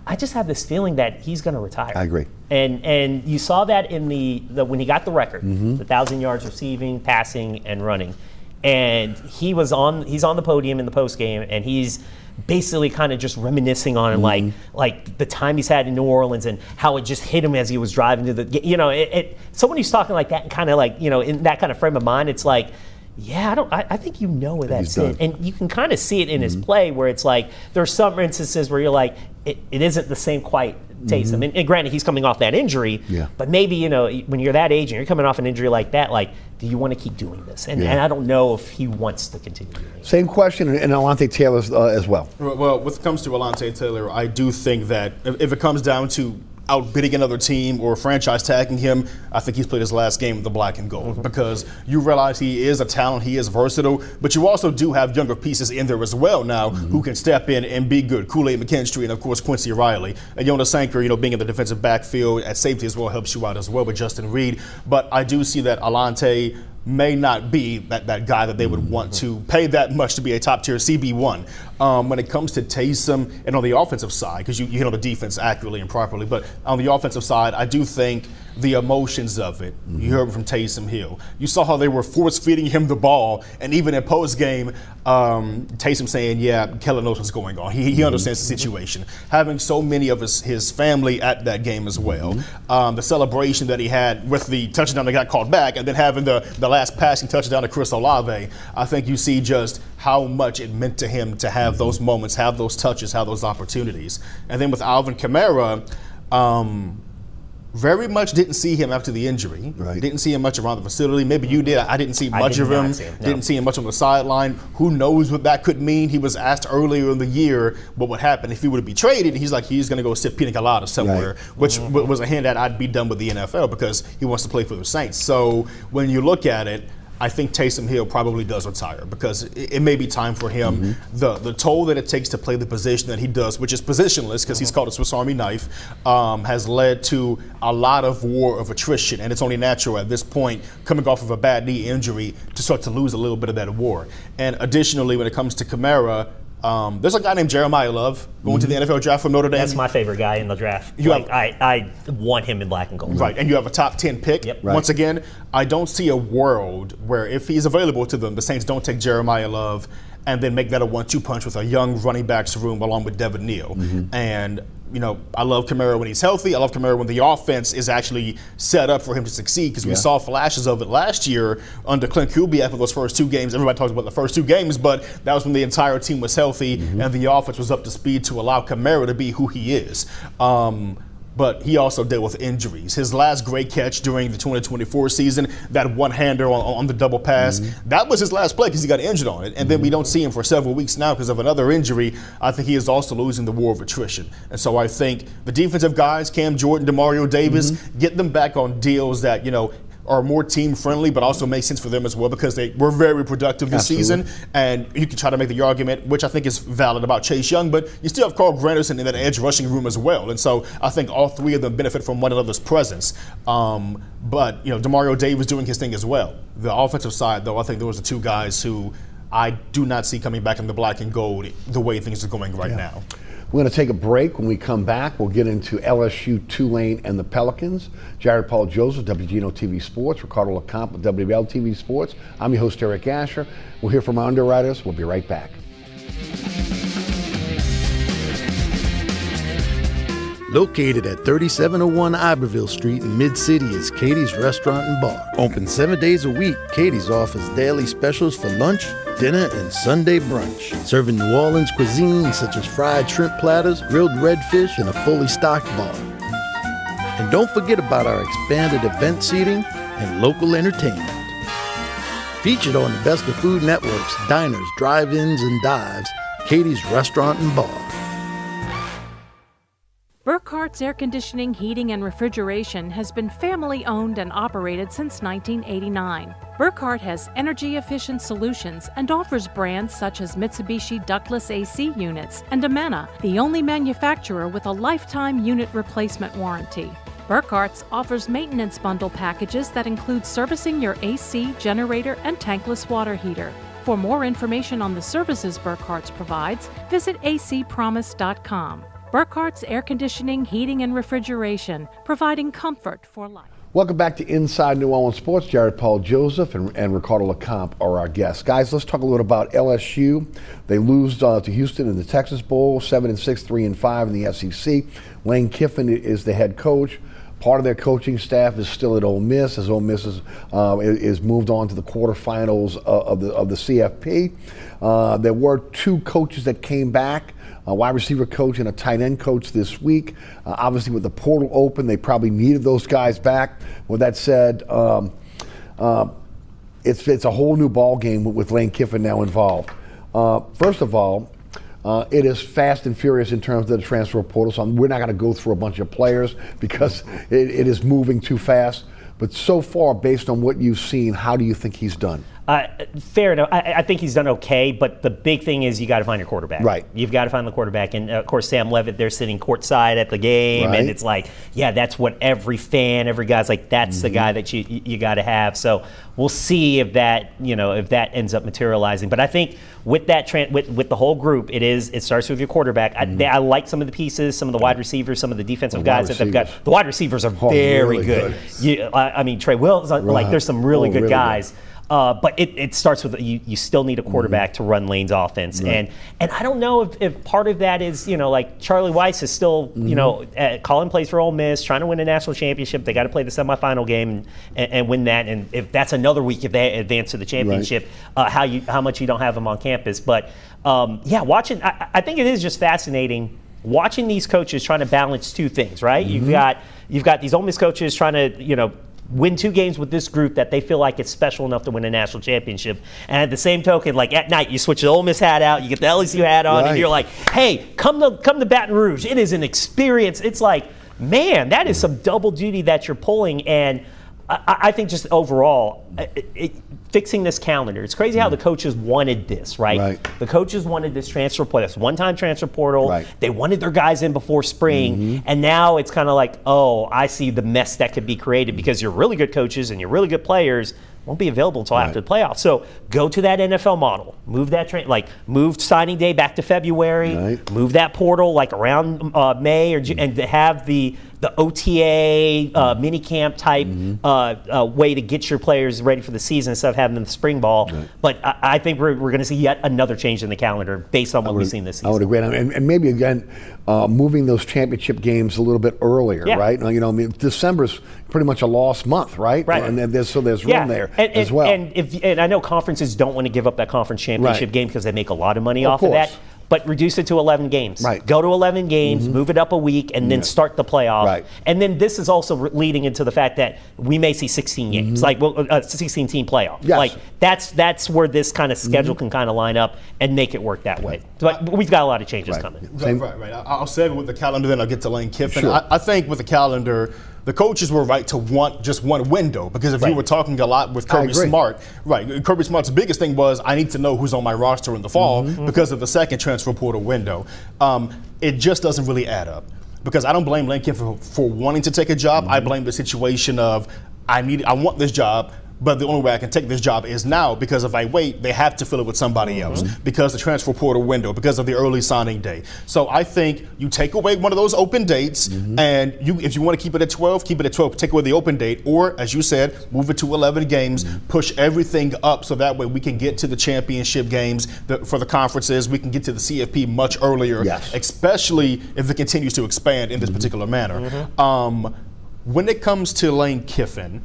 I just have this feeling that he's going to retire. I agree. And you saw that in the when he got the record, the 1,000 yards receiving, passing, and running, and he's on the podium in the post game, and he's basically kind of just reminiscing on like the time he's had in New Orleans and how it just hit him as he was driving to the someone who's talking like that and kind of like in that kind of frame of mind, it's like, I think where that's it. And you can kind of see it in his play where it's like there's some instances where you're like, it isn't the same quite Taysom. And granted, he's coming off that injury, but maybe, when you're that age and you're coming off an injury like that, like, do you want to keep doing this? And I don't know if he wants to continue doing it. Same question in Alontae Taylor as well. Well, when it comes to Alontae Taylor, I do think that if it comes down to outbidding another team or franchise tagging him, I think he's played his last game with the black and gold because you realize he is a talent, he is versatile, but you also do have younger pieces in there as well now who can step in and be good. Kool-Aid McKinstry and, of course, Quincy Riley. And Jonas Sanker, being in the defensive backfield at safety as well helps you out as well with Justin Reed. But I do see that Alante may not be that guy that they would want to pay that much to be a top-tier CB1. When it comes to Taysom and on the offensive side, because you hit on the defense accurately and properly, but on the offensive side, I do think the emotions of it, you heard from Taysom Hill. You saw how they were force-feeding him the ball, and even in post-game, Taysom saying, yeah, Kellen knows what's going on. He understands the situation. Having so many of his family at that game as well. The celebration that he had with the touchdown that got called back, and then having the last passing touchdown to Chris Olave, I think you see just how much it meant to him to have those moments, have those touches, have those opportunities. And then with Alvin Kamara, very much didn't see him after the injury. Right. Didn't see him much around the facility. Maybe you did. I didn't see much of him. Didn't see him much on the sideline. Who knows what that could mean? He was asked earlier in the year what would happen if he would be traded. He's going to go sip pina colada somewhere, which was a hint that I'd be done with the NFL because he wants to play for the Saints. So when you look at it, I think Taysom Hill probably does retire because it may be time for him. The toll that it takes to play the position that he does, which is positionless because he's called a Swiss Army knife, has led to a lot of war of attrition. And it's only natural at this point, coming off of a bad knee injury, to start to lose a little bit of that war. And additionally, when it comes to Kamara, there's a guy named Jeremiah Love going to the NFL draft from Notre Dame. That's my favorite guy in the draft. I want him in black and gold. Right, and you have a top 10 pick. Once again, I don't see a world where if he's available to them, the Saints don't take Jeremiah Love and then make that a 1-2 punch with a young running backs room along with Devin Neal. And I love Kamara when he's healthy. I love Kamara when the offense is actually set up for him to succeed because we saw flashes of it last year under Clint Kubiak for those first 2 games. Everybody talks about the first 2 games, but that was when the entire team was healthy and the offense was up to speed to allow Kamara to be who he is. But he also dealt with injuries. His last great catch during the 2024 season, that one-hander on the double pass, that was his last play because he got injured on it. And then we don't see him for several weeks now because of another injury. I think he is also losing the war of attrition. And so I think the defensive guys, Cam Jordan, Demario Davis, get them back on deals that, are more team friendly, but also make sense for them as well because they were very productive this season. And you can try to make the argument, which I think is valid about Chase Young, but you still have Carl Granderson in that edge rushing room as well. And so I think all 3 of them benefit from one another's presence. But Demario Davis doing his thing as well. The offensive side, though, I think those are 2 guys who I do not see coming back in the black and gold the way things are going right now. We're going to take a break. When we come back, we'll get into LSU, Tulane, and the Pelicans. Jared Paul Joseph, WGNO-TV Sports. Ricardo LeCompte, WLAE-TV Sports. I'm your host, Eric Asher. We'll hear from our underwriters. We'll be right back. Located at 3701 Iberville Street in Mid-City is Katie's Restaurant and Bar. Open 7 days a week, Katie's offers daily specials for lunch, dinner, and Sunday brunch. Serving New Orleans cuisine such as fried shrimp platters, grilled redfish, and a fully stocked bar. And don't forget about our expanded event seating and local entertainment. Featured on the Best of Food Network's diners, drive-ins, and dives, Katie's Restaurant and Bar. Burkhart's Air Conditioning, Heating, and Refrigeration has been family-owned and operated since 1989. Burkhart has energy-efficient solutions and offers brands such as Mitsubishi ductless AC units and Amana, the only manufacturer with a lifetime unit replacement warranty. Burkhart's offers maintenance bundle packages that include servicing your AC, generator, and tankless water heater. For more information on the services Burkhart's provides, visit acpromise.com. Burkhart's Air Conditioning, Heating, and Refrigeration, providing comfort for life. Welcome back to Inside New Orleans Sports. Jared Paul Joseph and Ricardo LeCompte are our guests. Guys, let's talk a little about LSU. They lose to Houston in the Texas Bowl, 7-6, 3-5 in the SEC. Lane Kiffin is the head coach. Part of their coaching staff is still at Ole Miss, as Ole Miss is moved on to the quarterfinals of the CFP. There were 2 coaches that came back, a wide receiver coach and a tight end coach this week. Obviously, with the portal open, they probably needed those guys back. With that said, it's a whole new ball game with Lane Kiffin now involved. First of all, It is fast and furious in terms of the transfer portal, so we're not going to go through a bunch of players because it is moving too fast. But so far, based on what you've seen, how do you think he's done? Fair enough. I think he's done okay, but the big thing is you got to find your quarterback. Right. You've got to find the quarterback. And, of course, Sam Levitt, they're sitting courtside at the game, right. and it's like, yeah, that's what every guy's like, that's the guy that you got to have. So we'll see if that ends up materializing. But I think with that with the whole group, it starts with your quarterback. I like some of the pieces, some of the wide receivers, some of the defensive guys that they've got. The wide receivers are very really good. I mean, Trey Wills, like there's some really good guys. But it starts with you still need a quarterback to run Lane's offense. Right. And I don't know if part of that is, like Charlie Weiss is still, calling plays for Ole Miss, trying to win a national championship. They got to play the semifinal game and win that. And if that's another week, if they advance to the championship, how much you don't have them on campus. But watching, I think it is just fascinating watching these coaches trying to balance two things, right? You've got these Ole Miss coaches trying to, win 2 games with this group that they feel like it's special enough to win a national championship. And at the same token, like at night, you switch the Ole Miss hat out, you get the LSU hat on, and you're like, hey, come to Baton Rouge. It is an experience. It's like, man, that is some double duty that you're pulling. And I think just overall, fixing this calendar. It's crazy how the coaches wanted this, right? The coaches wanted this transfer portal, this one-time transfer portal. Right. They wanted their guys in before spring, and now it's kind of like, oh, I see the mess that could be created because your really good coaches and your really good players won't be available until after the playoffs. So go to that NFL model. Move that move signing day back to February. Move that portal like around May or June, and to have the OTA mini camp type way to get your players ready for the season instead of having them in the spring ball. But I think we're going to see yet another change in the calendar based on what we've seen this season. I would agree, and maybe again moving those championship games a little bit earlier, right? December's pretty much a lost month, right? And there's room there as well. And I know conferences don't want to give up that conference championship game because they make a lot of money off of that. But reduce it to 11 games. Go to 11 games, move it up a week, and then start the playoff. And then this is also leading into the fact that we may see 16 games, 16-team playoff. Like that's where this kind of schedule can kind of line up and make it work that way. But we've got a lot of changes coming. Right. I'll say it with the calendar, then I'll get to Lane Kiffin. I think with the calendar, the coaches were right to want just one window because if you were talking a lot with Kirby Smart, Kirby Smart's biggest thing was I need to know who's on my roster in the fall because of the second transfer portal window. It just doesn't really add up because I don't blame Lane Kiffin for wanting to take a job. I blame the situation of I want this job. But the only way I can take this job is now because if I wait, they have to fill it with somebody else because the transfer portal window, because of the early signing day. So I think you take away one of those open dates and if you want to keep it at 12, keep it at 12, take away the open date, or as you said, move it to 11 games, push everything up so that way we can get to the championship games for the conferences. We can get to the CFP much earlier, especially if it continues to expand in this particular manner. When it comes to Lane Kiffin,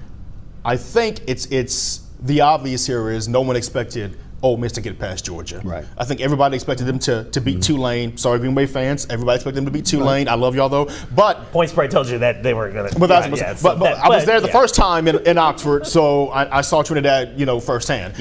I think it's the obvious here is no one expected Ole Miss to get past Georgia. I think everybody expected them to beat Tulane. Sorry, Green Bay fans. Everybody expected them to beat Tulane. I love y'all though. But Point Spread told you that they weren't going to. But I was there the first time in Oxford, so I saw Trinidad, firsthand.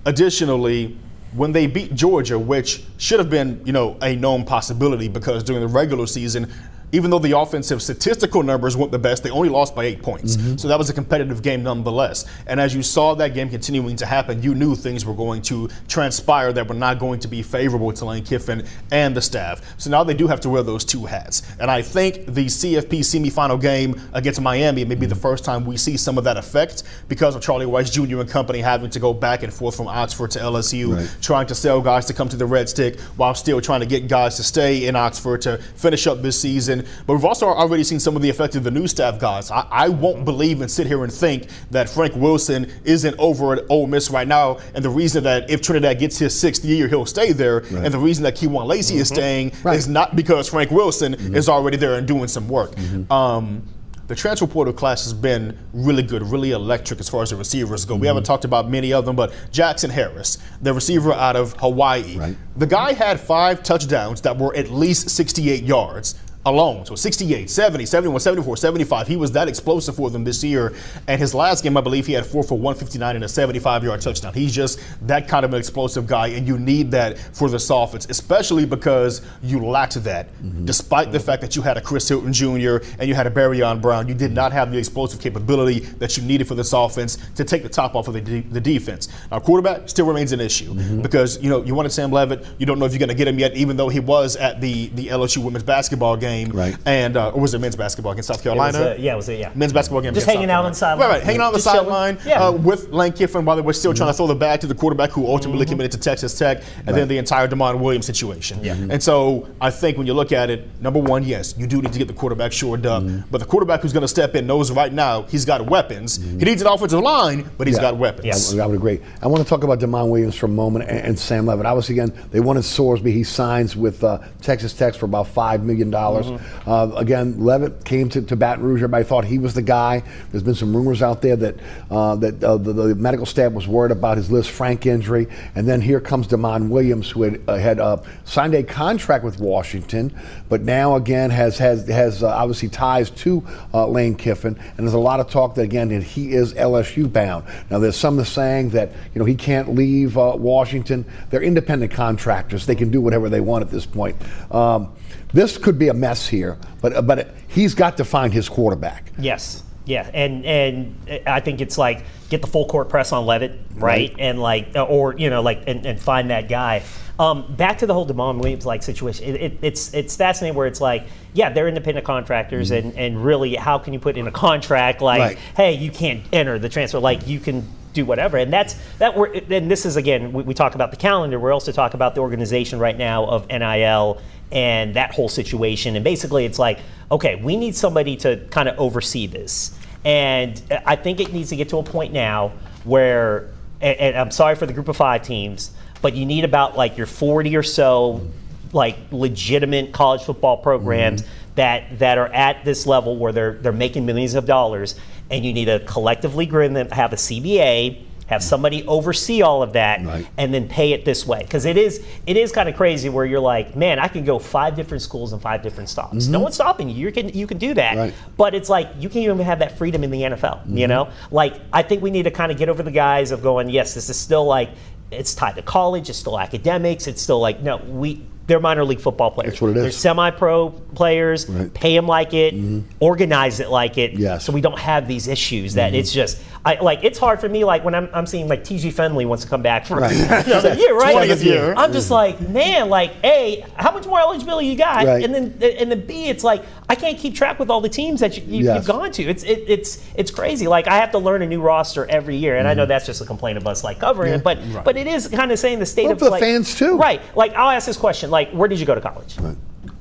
Additionally, when they beat Georgia, which should have been, a known possibility because during the regular season, even though the offensive statistical numbers weren't the best, they only lost by 8 points. So that was a competitive game nonetheless. And as you saw that game continuing to happen, you knew things were going to transpire that were not going to be favorable to Lane Kiffin and the staff. So now they do have to wear those two hats. And I think the CFP semifinal game against Miami may be the first time we see some of that effect because of Charlie Weiss Jr. and company having to go back and forth from Oxford to LSU, trying to sell guys to come to the Red Stick while still trying to get guys to stay in Oxford to finish up this season. But we've also already seen some of the effect of the new staff guys. I won't believe and sit here and think that Frank Wilson isn't over at Ole Miss right now, and the reason that if Trinidad gets his 6th year, he'll stay there, and the reason that Keywan Lacey is staying is not because Frank Wilson is already there and doing some work. The transfer portal class has been really good, really electric as far as the receivers go. We haven't talked about many of them, but Jackson Harris, the receiver out of Hawaii, the guy had 5 touchdowns that were at least 68 yards. alone. So 68, 70, 71, 74, 75. He was that explosive for them this year. And his last game, I believe he had 4 for 159 and a 75-yard touchdown. He's just that kind of an explosive guy, and you need that for this offense, especially because you lacked that. Despite the fact that you had a Chris Hilton Jr. and you had a Barryon Brown, you did not have the explosive capability that you needed for this offense to take the top off of the defense. Now, quarterback still remains an issue because, you wanted Sam Levitt. You don't know if you're going to get him yet, even though he was at the LSU women's basketball game. Right. And or was it men's basketball against South Carolina? It was a Men's basketball game. Just hanging out on the sideline. Right, hanging out on the sideline with Lane Kiffin while they were still trying to throw the bag to the quarterback who ultimately committed to Texas Tech, and then the entire DeMond Williams situation. And so I think when you look at it, number one, yes, you do need to get the quarterback shored up, but the quarterback who's going to step in knows right now he's got weapons. He needs an offensive line, but he's got weapons. Yes. I would agree. I want to talk about DeMond Williams for a moment and Sam Levitt. Obviously, again, they wanted Sorsby. He signs with Texas Tech for about $5 million. Again, Levitt came to Baton Rouge. Everybody thought he was the guy. There's been some rumors out there that the medical staff was worried about his Liz Frank injury. And then here comes DeMond Williams, who had signed a contract with Washington, but now again has obviously ties to Lane Kiffin. And there's a lot of talk that again that he is LSU bound. Now there's some saying that he can't leave Washington. They're independent contractors. They can do whatever they want at this point. This could be a mess here, but he's got to find his quarterback. Yes. Yeah, and I think it's like get the full court press on Levitt, right? And and find that guy. Back to the whole DeMond Williams situation. It's fascinating where it's like, yeah, they're independent contractors, and really, how can you put in a contract hey, you can't enter the transfer, you can do whatever, and and this is again, we talk about the calendar. We also talk about the organization right now of NIL and that whole situation. And basically, it's like, okay, we need somebody to kind of oversee this, and I think it needs to get to a point now where, and I'm sorry for the group of 5 teams, but you need about your 40 or so legitimate college football programs that are at this level where they're making millions of dollars, and you need to collectively agree them, have a CBA, have somebody oversee all of that, and then pay it this way. Because it is kind of crazy where you're like, man, I can go 5 different schools and 5 different stops. No one's stopping you. You can do that. But it's like you can't even have that freedom in the NFL. I think we need to kind of get over the guise of going, yes, this is still it's tied to college, it's still academics, it's still they're minor league football players. That's what it is. They're semi-pro players. Pay them like it, organize it like it, so we don't have these issues that it's just. It's hard for me when I'm seeing T.G. Fenley wants to come back for another year, right? 20th year. I'm just man, A, how much more eligibility you got, and then B, it's I can't keep track with all the teams that you've gone to. It's crazy. I have to learn a new roster every year, and I know that's just a complaint of us covering it, but it is kind of saying the state of for the fans too, right? I'll ask this question: where did you go to college?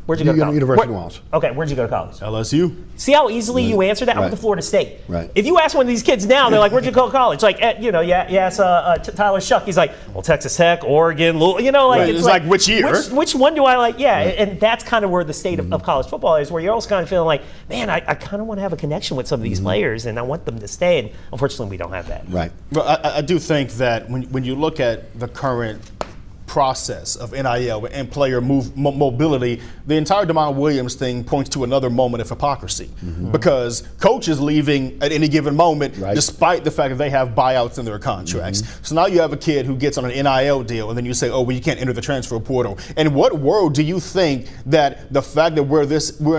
Where'd you go to college? University of New Orleans. Okay, where'd you go to college? LSU. See how easily you answered that? I went to Florida State. Right. If you ask one of these kids now, they're like, where'd you go to college? Yes, Tyler Shuck. He's like, well, Texas Tech, Oregon, it's which year? Which one do I like? Yeah, and that's kind of where the state of college football is, where you're also kind of feeling man, I kind of want to have a connection with some of these players, and I want them to stay, and unfortunately we don't have that. Right. But I do think that when you look at the current process of NIL and player mobility, the entire DeMond Williams thing points to another moment of hypocrisy because coaches leaving at any given moment despite the fact that they have buyouts in their contracts. So now you have a kid who gets on an NIL deal and then you say, oh, well, you can't enter the transfer portal. In what world do you think that the fact that we're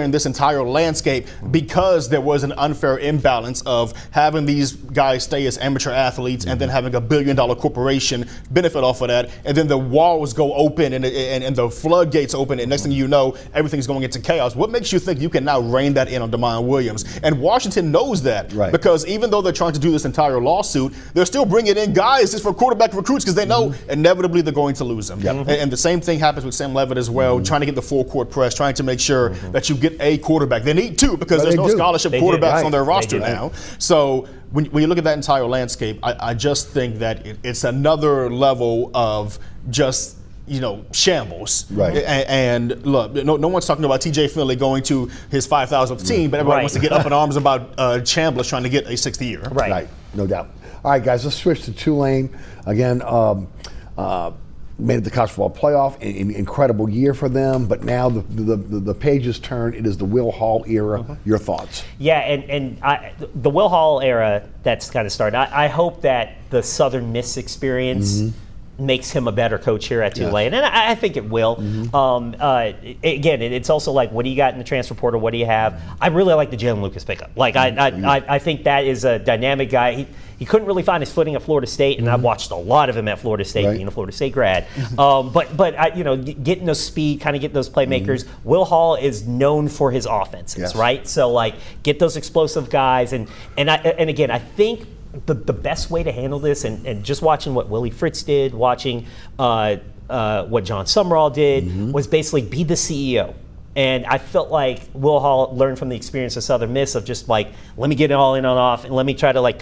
in this entire landscape because there was an unfair imbalance of having these guys stay as amateur athletes and then having $1 billion corporation benefit off of that, and then the walls go open and the floodgates open, and next thing you know, everything's going into chaos. What makes you think you can now rein that in on DeMond Williams? And Washington knows that because even though they're trying to do this entire lawsuit, they're still bringing in guys just for quarterback recruits because they know inevitably they're going to lose them. And the same thing happens with Sam Levitt as well, trying to get the full court press, trying to make sure that you get a quarterback. They need 2 because there's no scholarship quarterbacks on their roster now. So when you look at that entire landscape, I just think that it's another level of just shambles. And look, no one's talking about TJ Finley going to his 5,000th team, but everybody wants to get up in arms about Chambliss trying to get a 6th year. Right, no doubt. All right, guys, let's switch to Tulane. Again, made it to the college football playoff, incredible year for them. But now the pages turn. It is the Will Hall era. Your thoughts? Yeah, and the Will Hall era that's kind of started. I hope that the Southern Miss experience makes him a better coach here at Tulane, and I think it will. Again, it's also like, what do you got in the transfer portal? What do you have? I really like the Jalen Lucas pickup. Like, I think that is a dynamic guy. He couldn't really find his footing at Florida State, and I've watched a lot of him at Florida State, being a Florida State grad. But getting those speed, kind of getting those playmakers. Will Hall is known for his offenses, right? So like, get those explosive guys, and again, I think the best way to handle this, and just watching what Willie Fritz did, watching what John Summerall did, was basically be the CEO. And I felt like Will Hall learned from the experience of Southern Miss of just like, let me get it all in on off, and let me try to like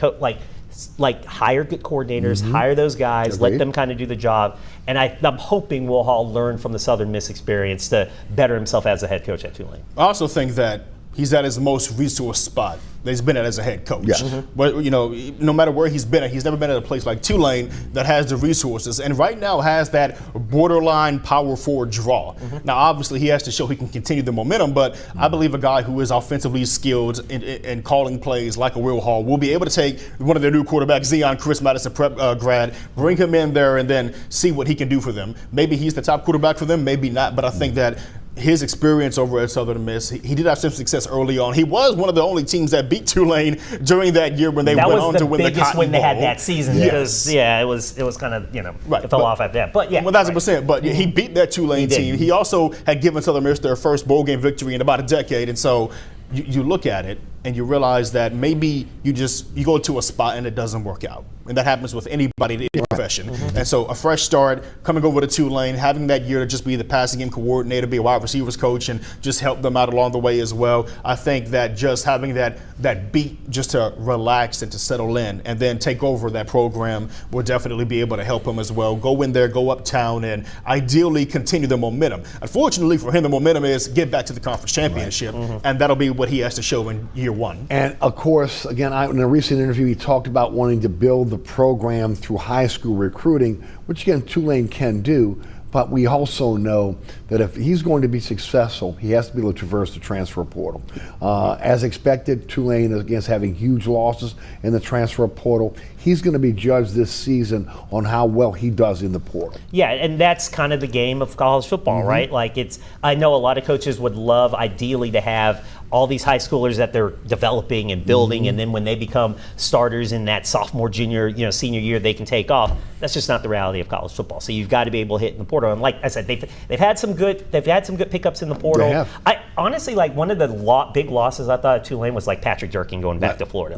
hire good coordinators, hire those guys, let them kind of do the job. And I'm hoping Will Hall learned from the Southern Miss experience to better himself as a head coach at Tulane. I also think that he's at his most resource spot that he's been at as a head coach. But no matter where he's been at, he's never been at a place like Tulane that has the resources, and right now has that borderline power forward draw. Now, obviously, he has to show he can continue the momentum, but I believe a guy who is offensively skilled in calling plays like a Will Hall will be able to take one of their new quarterbacks, Zion Chris Madison prep grad, bring him in there, and then see what he can do for them. Maybe he's the top quarterback for them, maybe not, but I think that his experience over at Southern Miss, he did have some success early on. He was one of the only teams that beat Tulane during that year when they went on to win the Cotton Bowl. That was the biggest win they had that season. Because, it was kind of, it fell off after that. But yeah. 1,000%. But he beat that Tulane team. He also had given Southern Miss their first bowl game victory in about a decade. And so you look at it and you realize that maybe you go to a spot and it doesn't work out. And that happens with anybody in any profession. And so a fresh start, coming over to Tulane, having that year to just be the passing game coordinator, be a wide receivers coach, and just help them out along the way as well. I think that just having that beat just to relax and to settle in and then take over that program will definitely be able to help him as well. Go in there, go uptown, and ideally continue the momentum. Unfortunately for him, the momentum is get back to the conference championship, and that'll be what he has to show in year one. And of course, again, in a recent interview, he talked about wanting to build the program through high school recruiting, which again, Tulane can do. But we also know that if he's going to be successful, he has to be able to traverse the transfer portal. As expected, Tulane is having huge losses in the transfer portal. He's going to be judged this season on how well he does in the portal. Yeah, and that's kind of the game of college football, right? Like, I know a lot of coaches would love ideally to have all these high schoolers that they're developing and building, and then when they become starters in that sophomore, junior, senior year, they can take off. That's just not the reality of college football. So you've got to be able to hit in the portal. And like I said, they've had some good pickups in the portal. They have. I honestly, like, one of the big losses I thought of Tulane was like Patrick Durkin going back to Florida.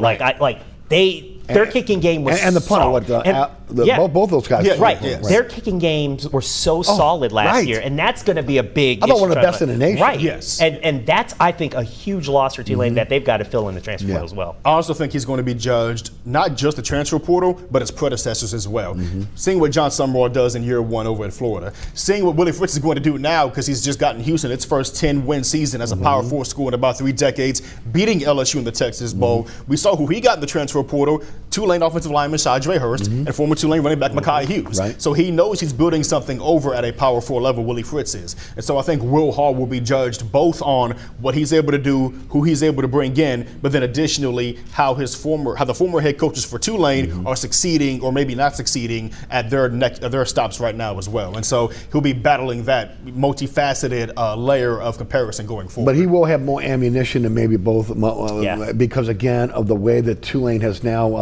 Their kicking game was and the punter, solid. both those guys. Their kicking games were so solid last year, and that's going to be a big. I thought one of the best in the nation. Right. Yes. And that's, I think, a huge loss for Tulane that they've got to fill in the transfer portal as well. I also think he's going to be judged not just the transfer portal, but his predecessors as well. Seeing what John Summerall does in year one over at Florida, seeing what Willie Fritz is going to do now because he's just gotten Houston its first 10-win season as a Power 4 school in about 3 decades, beating LSU in the Texas Bowl. We saw who he got in the transfer portal. Tulane offensive lineman Shadre Hurst and former Tulane running back Mekhi Hughes. So he knows he's building something over at a Power 4 level, Willie Fritz is. And so I think Will Hall will be judged both on what he's able to do, who he's able to bring in, but then additionally how the former head coaches for Tulane are succeeding or maybe not succeeding at their stops right now as well. And so he'll be battling that multifaceted layer of comparison going forward. But he will have more ammunition than maybe both because, again, of the way that Tulane has now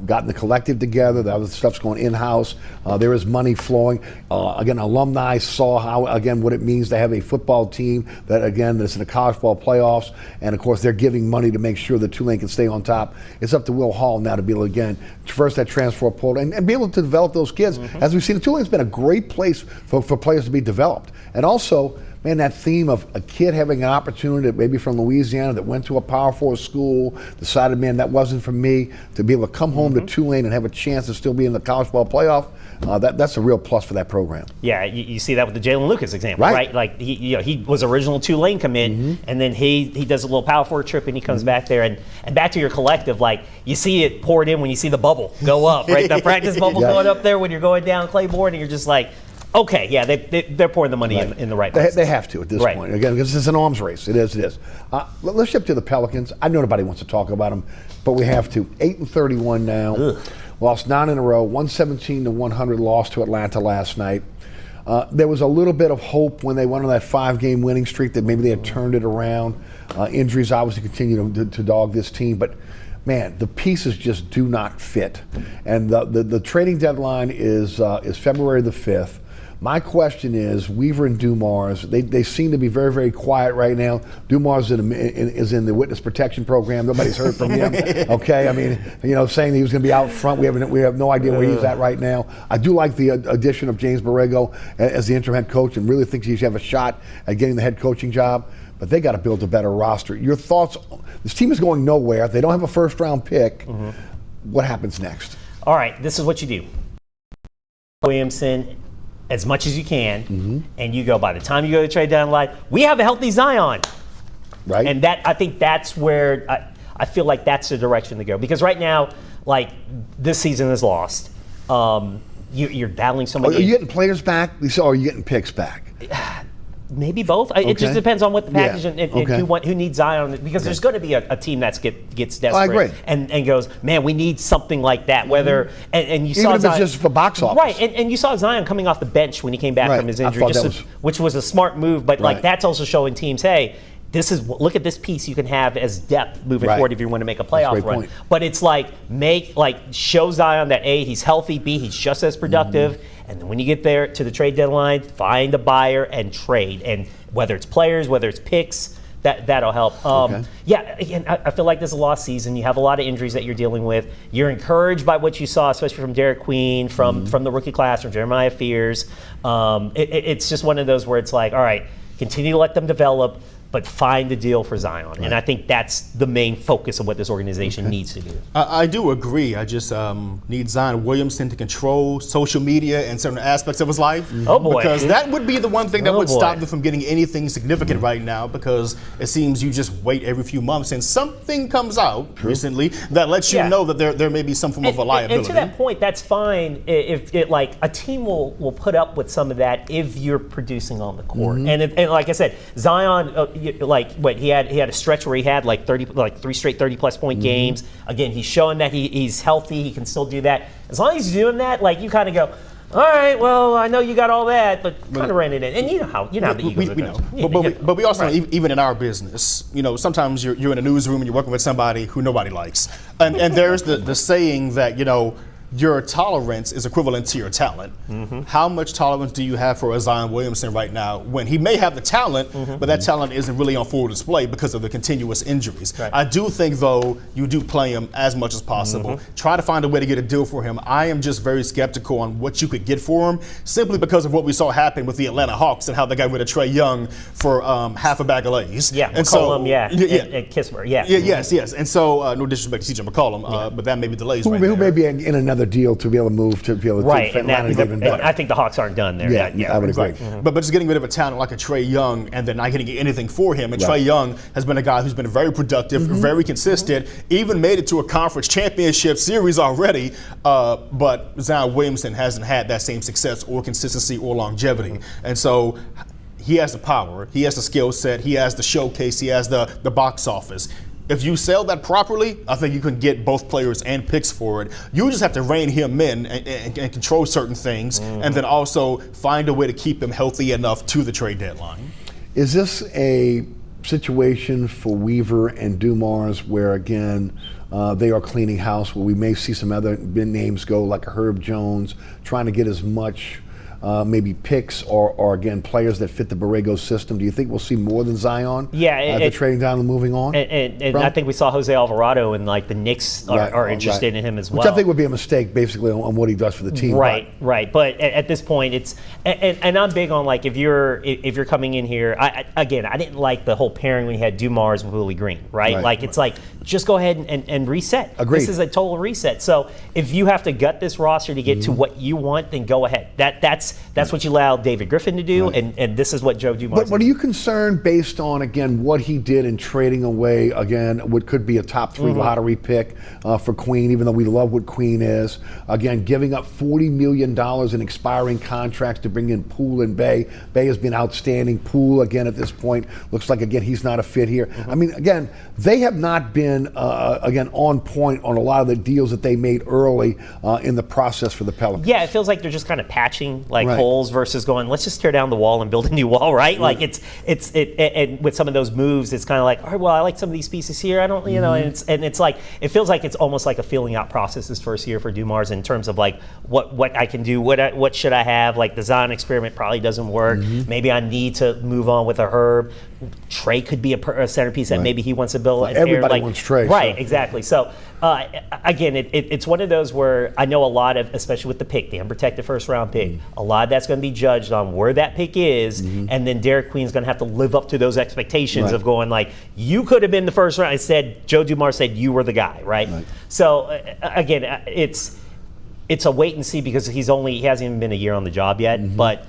gotten the collective together. The other stuff's going in-house. There is money flowing. Again, alumni saw what it means to have a football team that's in the college football playoffs. And of course, they're giving money to make sure that Tulane can stay on top. It's up to Will Hall now to be able to, again, traverse that transfer portal and be able to develop those kids. As we've seen, Tulane's been a great place for players to be developed. And also, man, that theme of a kid having an opportunity, maybe from Louisiana, that went to a Power 4 school, decided, man, that wasn't for me, to be able to come home to Tulane and have a chance to still be in the college ball playoff, that's a real plus for that program. Yeah, you see that with the Jalen Lucas example, right? Like he was original Tulane come in, and then he does a little Power 4 trip, and he comes back there, and back to your collective, like you see it poured in when you see the bubble go up, right? The practice bubble going up there when you're going down Claiborne, and you're just like, okay, yeah, they're pouring the money in the right place. They have to at this point. Again, because it's an arms race. It is. Let's shift to the Pelicans. I know nobody wants to talk about them, but we have to. 8-31 now. Ugh. Lost 9 in a row. 117-100 loss to Atlanta last night. There was a little bit of hope when they went on that 5-game winning streak that maybe they had turned it around. Injuries obviously continue to dog this team, but man, the pieces just do not fit. And the trading deadline is February the 5th. My question is, Weaver and Dumars, they seem to be very, very quiet right now. Dumars is in the witness protection program. Nobody's heard from him. Okay, I mean, saying he was going to be out front. We have no idea where he's at right now. I do like the addition of James Borrego as the interim head coach, and really think he should have a shot at getting the head coaching job. But they got to build a better roster. Your thoughts? This team is going nowhere. They don't have a first-round pick. What happens next? All right, this is what you do. Williamson, as much as you can, and you go, by the time you go to trade deadline, we have a healthy Zion. Right. And I think that's where I feel like that's the direction to go. Because right now, like, this season is lost. You're battling so many. Are you getting players back, Lisa, or are you getting picks back? Maybe both. It just depends on what the package and who needs Zion. Because there's going to be a team that gets desperate. I agree. And goes, man, we need something like that. Whether and you saw even if Zion, it's just for box office, right? And you saw Zion coming off the bench when he came back from his injury, which was a smart move. But like that's also showing teams, hey, look at this piece you can have as depth moving forward if you want to make a playoff run. Point. But it's show Zion that A, he's healthy, B, he's just as productive. And then when you get there to the trade deadline, find a buyer and trade. And whether it's players, whether it's picks, that'll help. Yeah, again, I feel like this is a lost season. You have a lot of injuries that you're dealing with. You're encouraged by what you saw, especially from Derek Queen, from the rookie class, from Jeremiah Fears. It's just one of those where it's like, all right, continue to let them develop, but find a deal for Zion. Right. And I think that's the main focus of what this organization needs to do. I do agree. I just need Zion Williamson to control social media and certain aspects of his life. Oh, boy. Because that would be the one thing that would stop them from getting anything significant right now, because it seems you just wait every few months and something comes out recently that lets you know that there may be some form of a liability. And to that point, that's fine if a team will put up with some of that if you're producing on the court. And like I said, Zion, he had a stretch where he had 3 straight 30-plus point games. Again, he's showing that he's healthy. He can still do that. As long as he's doing that, you kind of go, all right, well, I know you got all that, but kind of ran it in. And you know how the Eagles are. But we also know, even in our business, sometimes you're in a newsroom and you're working with somebody who nobody likes. And there's the saying that, your tolerance is equivalent to your talent. How much tolerance do you have for a Zion Williamson right now when he may have the talent, but that talent isn't really on full display because of the continuous injuries? Right. I do think, though, you do play him as much as possible. Try to find a way to get a deal for him. I am just very skeptical on what you could get for him, simply because of what we saw happen with the Atlanta Hawks and how they got rid of Trae Young for half a bag of Lays. Yeah, and McCollum, and Kismer, yes. And so, no disrespect to CJ McCollum, but that may be the Lays right there. Who may be in another deal to be able to move to be able to and I think the Hawks aren't done there. Yeah, I would agree. But just getting rid of a talent like a Trae Young and then not getting anything for him. And Trae Young has been a guy who's been very productive, very consistent, even made it to a conference championship series already. But Zion Williamson hasn't had that same success or consistency or longevity. And so he has the power, he has the skill set, he has the showcase, he has the box office. If you sell that properly, I think you can get both players and picks for it. You just have to rein him in and control certain things, and then also find a way to keep him healthy enough to the trade deadline. Is this a situation for Weaver and Dumars where, again, they are cleaning house, where we may see some other big names go, like a Herb Jones, trying to get as much maybe picks or again, players that fit the Borrego system? Do you think we'll see more than Zion? Yeah, they're trading down and moving on? And I think we saw Jose Alvarado, and like the Knicks are interested in him as well. Which I think would be a mistake, basically, on what he does for the team. Right. But at this point, it's and I'm big on, like, if you're coming in here. I didn't like the whole pairing when you had Dumars with Willie Green. Right. Like, it's like, just go ahead and reset. Agreed. This is a total reset. So if you have to gut this roster to get to what you want, then go ahead. That's what you allowed David Griffin to do, and this is what Joe Dumars. But are you concerned based on, again, what he did in trading away, again, what could be a top 3 lottery pick for Queen, even though we love what Queen is, again, giving up $40 million in expiring contracts to bring in Poole and Bay. Bay has been outstanding. Poole, again, at this point, looks like, again, he's not a fit here. I mean, again, they have not been, again, on point on a lot of the deals that they made early in the process for the Pelicans. Yeah, it feels like they're just kind of patching holes versus going, let's just tear down the wall and build a new wall, right? Like and with some of those moves, it's kind of like, all right, well, I like some of these pieces here. I don't, and it's like, it feels like it's almost like a feeling out process this first year for Dumars in terms of like what I can do, what should I have? Like the Zion experiment probably doesn't work. Maybe I need to move on with a Herb. Trey could be a centerpiece that maybe he wants to build. Everybody wants Trey. Right, so. Exactly. So again, it's one of those where I know a lot of, especially with the pick, the unprotected first round pick, a lot of that's going to be judged on where that pick is, and then Derek Queen's going to have to live up to those expectations of going like, you could have been the first round. Joe Dumars said you were the guy, right? So again, it's a wait and see because he hasn't even been a year on the job yet, but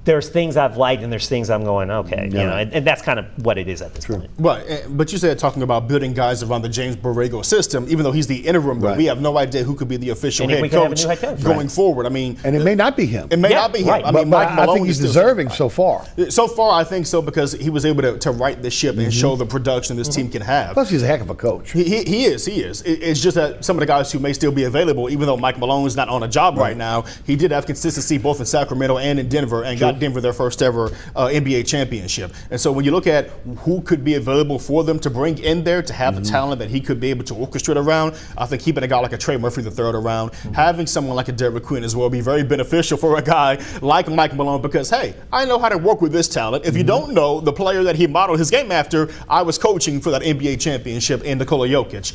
there's things I've liked and there's things I'm going, okay, and that's kind of what it is at this point. Right, but you said talking about building guys around the James Borrego system, even though he's the interim, but we have no idea who could be the official head coach going forward. I mean, and it may not be him. It may not be him. I mean, Mike Malone, I think he's deserving so far. So far, I think so because he was able to right the ship and show the production this team can have. Plus, he's a heck of a coach. He is. It's just that some of the guys who may still be available, even though Mike Malone is not on a job right now, he did have consistency both in Sacramento and in Denver, and got Denver their first ever NBA championship. And so when you look at who could be available for them to bring in there to have the talent that he could be able to orchestrate around, I think keeping a guy like a Trey Murphy the third around, having someone like a Derek Queen as well be very beneficial for a guy like Mike Malone because, hey, I know how to work with this talent. If you don't know the player that he modeled his game after, I was coaching for that NBA championship in Nikola Jokic.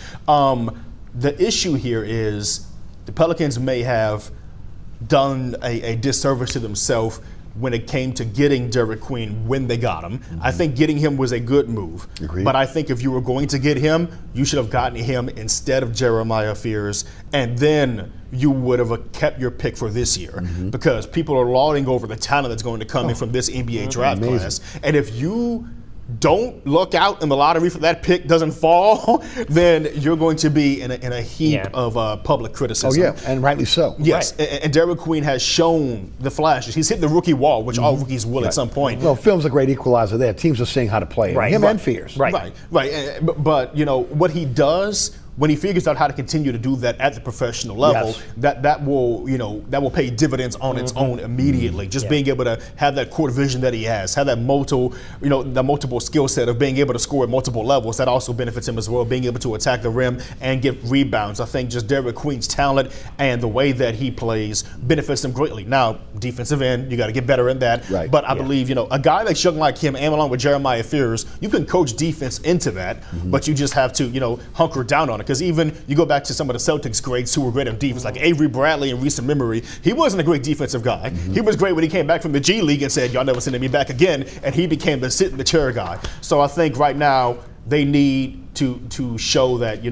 The issue here is the Pelicans may have done a disservice to themselves when it came to getting Derek Queen when they got him. I think getting him was a good move. Agreed. But I think if you were going to get him, you should have gotten him instead of Jeremiah Fears, and then you would have kept your pick for this year because people are lauding over the talent that's going to come in from this NBA draft class. And if you don't look out in the lottery for that pick doesn't fall, then you're going to be in a heap of public criticism. Oh, yeah, and rightly so. Yes, and Derek Queen has shown the flashes. He's hit the rookie wall, which all rookies will at some point. Well, film's a great equalizer there. Teams are seeing how to play him and Fears. Right. But what he does when he figures out how to continue to do that at the professional level, that will pay dividends on its own immediately. Just being able to have that court vision that he has, have that multiple skill set of being able to score at multiple levels, that also benefits him as well. Being able to attack the rim and get rebounds. I think just Derek Queen's talent and the way that he plays benefits him greatly. Now, defensive end, you got to get better in that. Right. But I believe a guy that's young like him, and along with Jeremiah Fears, you can coach defense into that, but you just have to hunker down on it. Because even you go back to some of the Celtics greats who were great on defense, like Avery Bradley in recent memory, he wasn't a great defensive guy. He was great when he came back from the G League and said, y'all never sending me back again, and he became the sit in the chair guy. So I think right now they need to show that,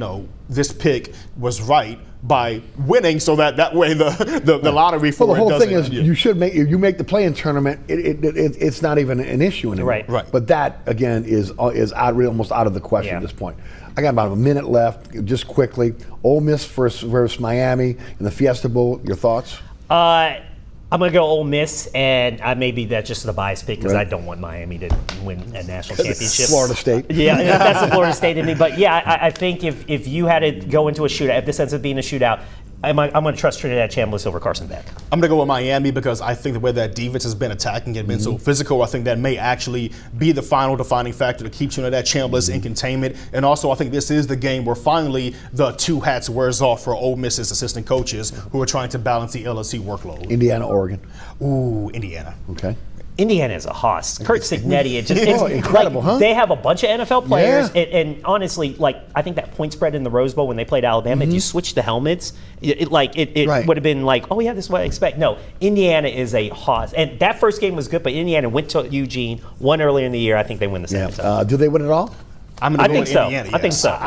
this pick was right by winning, so that way the lottery for the whole doesn't. thing is you make the play-in tournament. It's not even an issue anymore. Right. But that again is almost out of the question at this point. I got about a minute left. Just quickly, Ole Miss versus Miami in the Fiesta Bowl. Your thoughts? I'm going to go Ole Miss, and maybe that's just the bias pick because I don't want Miami to win a national championship. Florida State. Yeah, that's the Florida State in me. But yeah, I think if you had to go into a shootout, if this ends up being a shootout, I'm going to trust Trinidad Chambliss over Carson Beck. I'm going to go with Miami because I think the way that defense has been attacking and been so physical, I think that may actually be the final defining factor to keep Trinidad Chambliss in containment. And also, I think this is the game where finally the two hats wears off for Ole Miss's assistant coaches who are trying to balance the LSU workload. Indiana, Oregon. Ooh, Indiana. Okay. Indiana is a hoss. Kurt Signetti, it's incredible, like, huh? They have a bunch of NFL players, and honestly, like I think that point spread in the Rose Bowl when they played Alabama, if you switch the helmets, it would have been like, oh yeah, this is what I expect. No, Indiana is a hoss, and that first game was good, but Indiana went to Eugene, won earlier in the year. I think they win the second time. Do they win it all? I'm going to go with Indiana. I think so.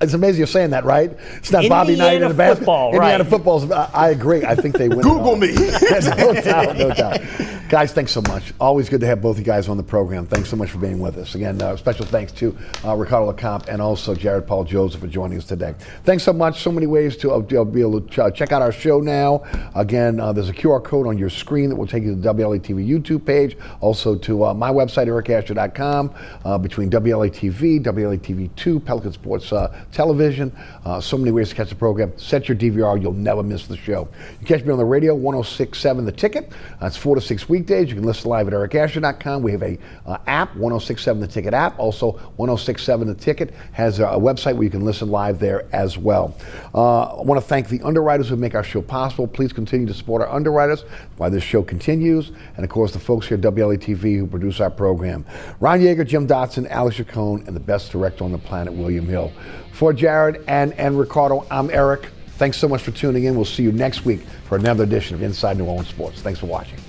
It's amazing you're saying that, right? It's not Bobby Knight in the basketball. Indiana football. I agree. I think they win. Google me. No doubt. Guys, thanks so much. Always good to have both you guys on the program. Thanks so much for being with us. Again, special thanks to Ricardo LeCompte and also Jared Paul Joseph for joining us today. Thanks so much. So many ways to be able to check out our show now. Again, there's a QR code on your screen that will take you to the WLAE-TV YouTube page. Also to my website, ericasher.com. Between WLAE-TV, WLAE-TV2, Pelican Sports Television. So many ways to catch the program. Set your DVR. You'll never miss the show. You catch me on the radio, 106.7 The Ticket. It's 4 to 6 weekdays. You can listen live at ericasher.com. We have a app, 106.7 The Ticket app. Also, 106.7 The Ticket has a website where you can listen live there as well. I want to thank the underwriters who make our show possible. Please continue to support our underwriters while this show continues. And, of course, the folks here at WLAE-TV who produce our program. Ron Yeager, Jim Dotson, Alex Chacon, and the best director on the planet, William Hill. For Jared and Ricardo, I'm Eric. Thanks so much for tuning in. We'll see you next week for another edition of Inside New Orleans Sports. Thanks for watching.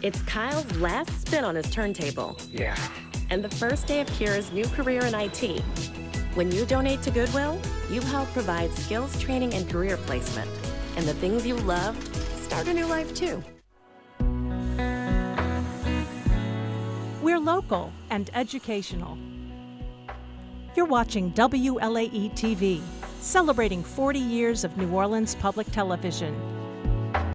It's Kyle's last spin on his turntable. Yeah. And the first day of Kira's new career in IT. When you donate to Goodwill, you help provide skills training and career placement. And the things you love start a new life too. We're local and educational. You're watching WLAE-TV, celebrating 40 years of New Orleans public television.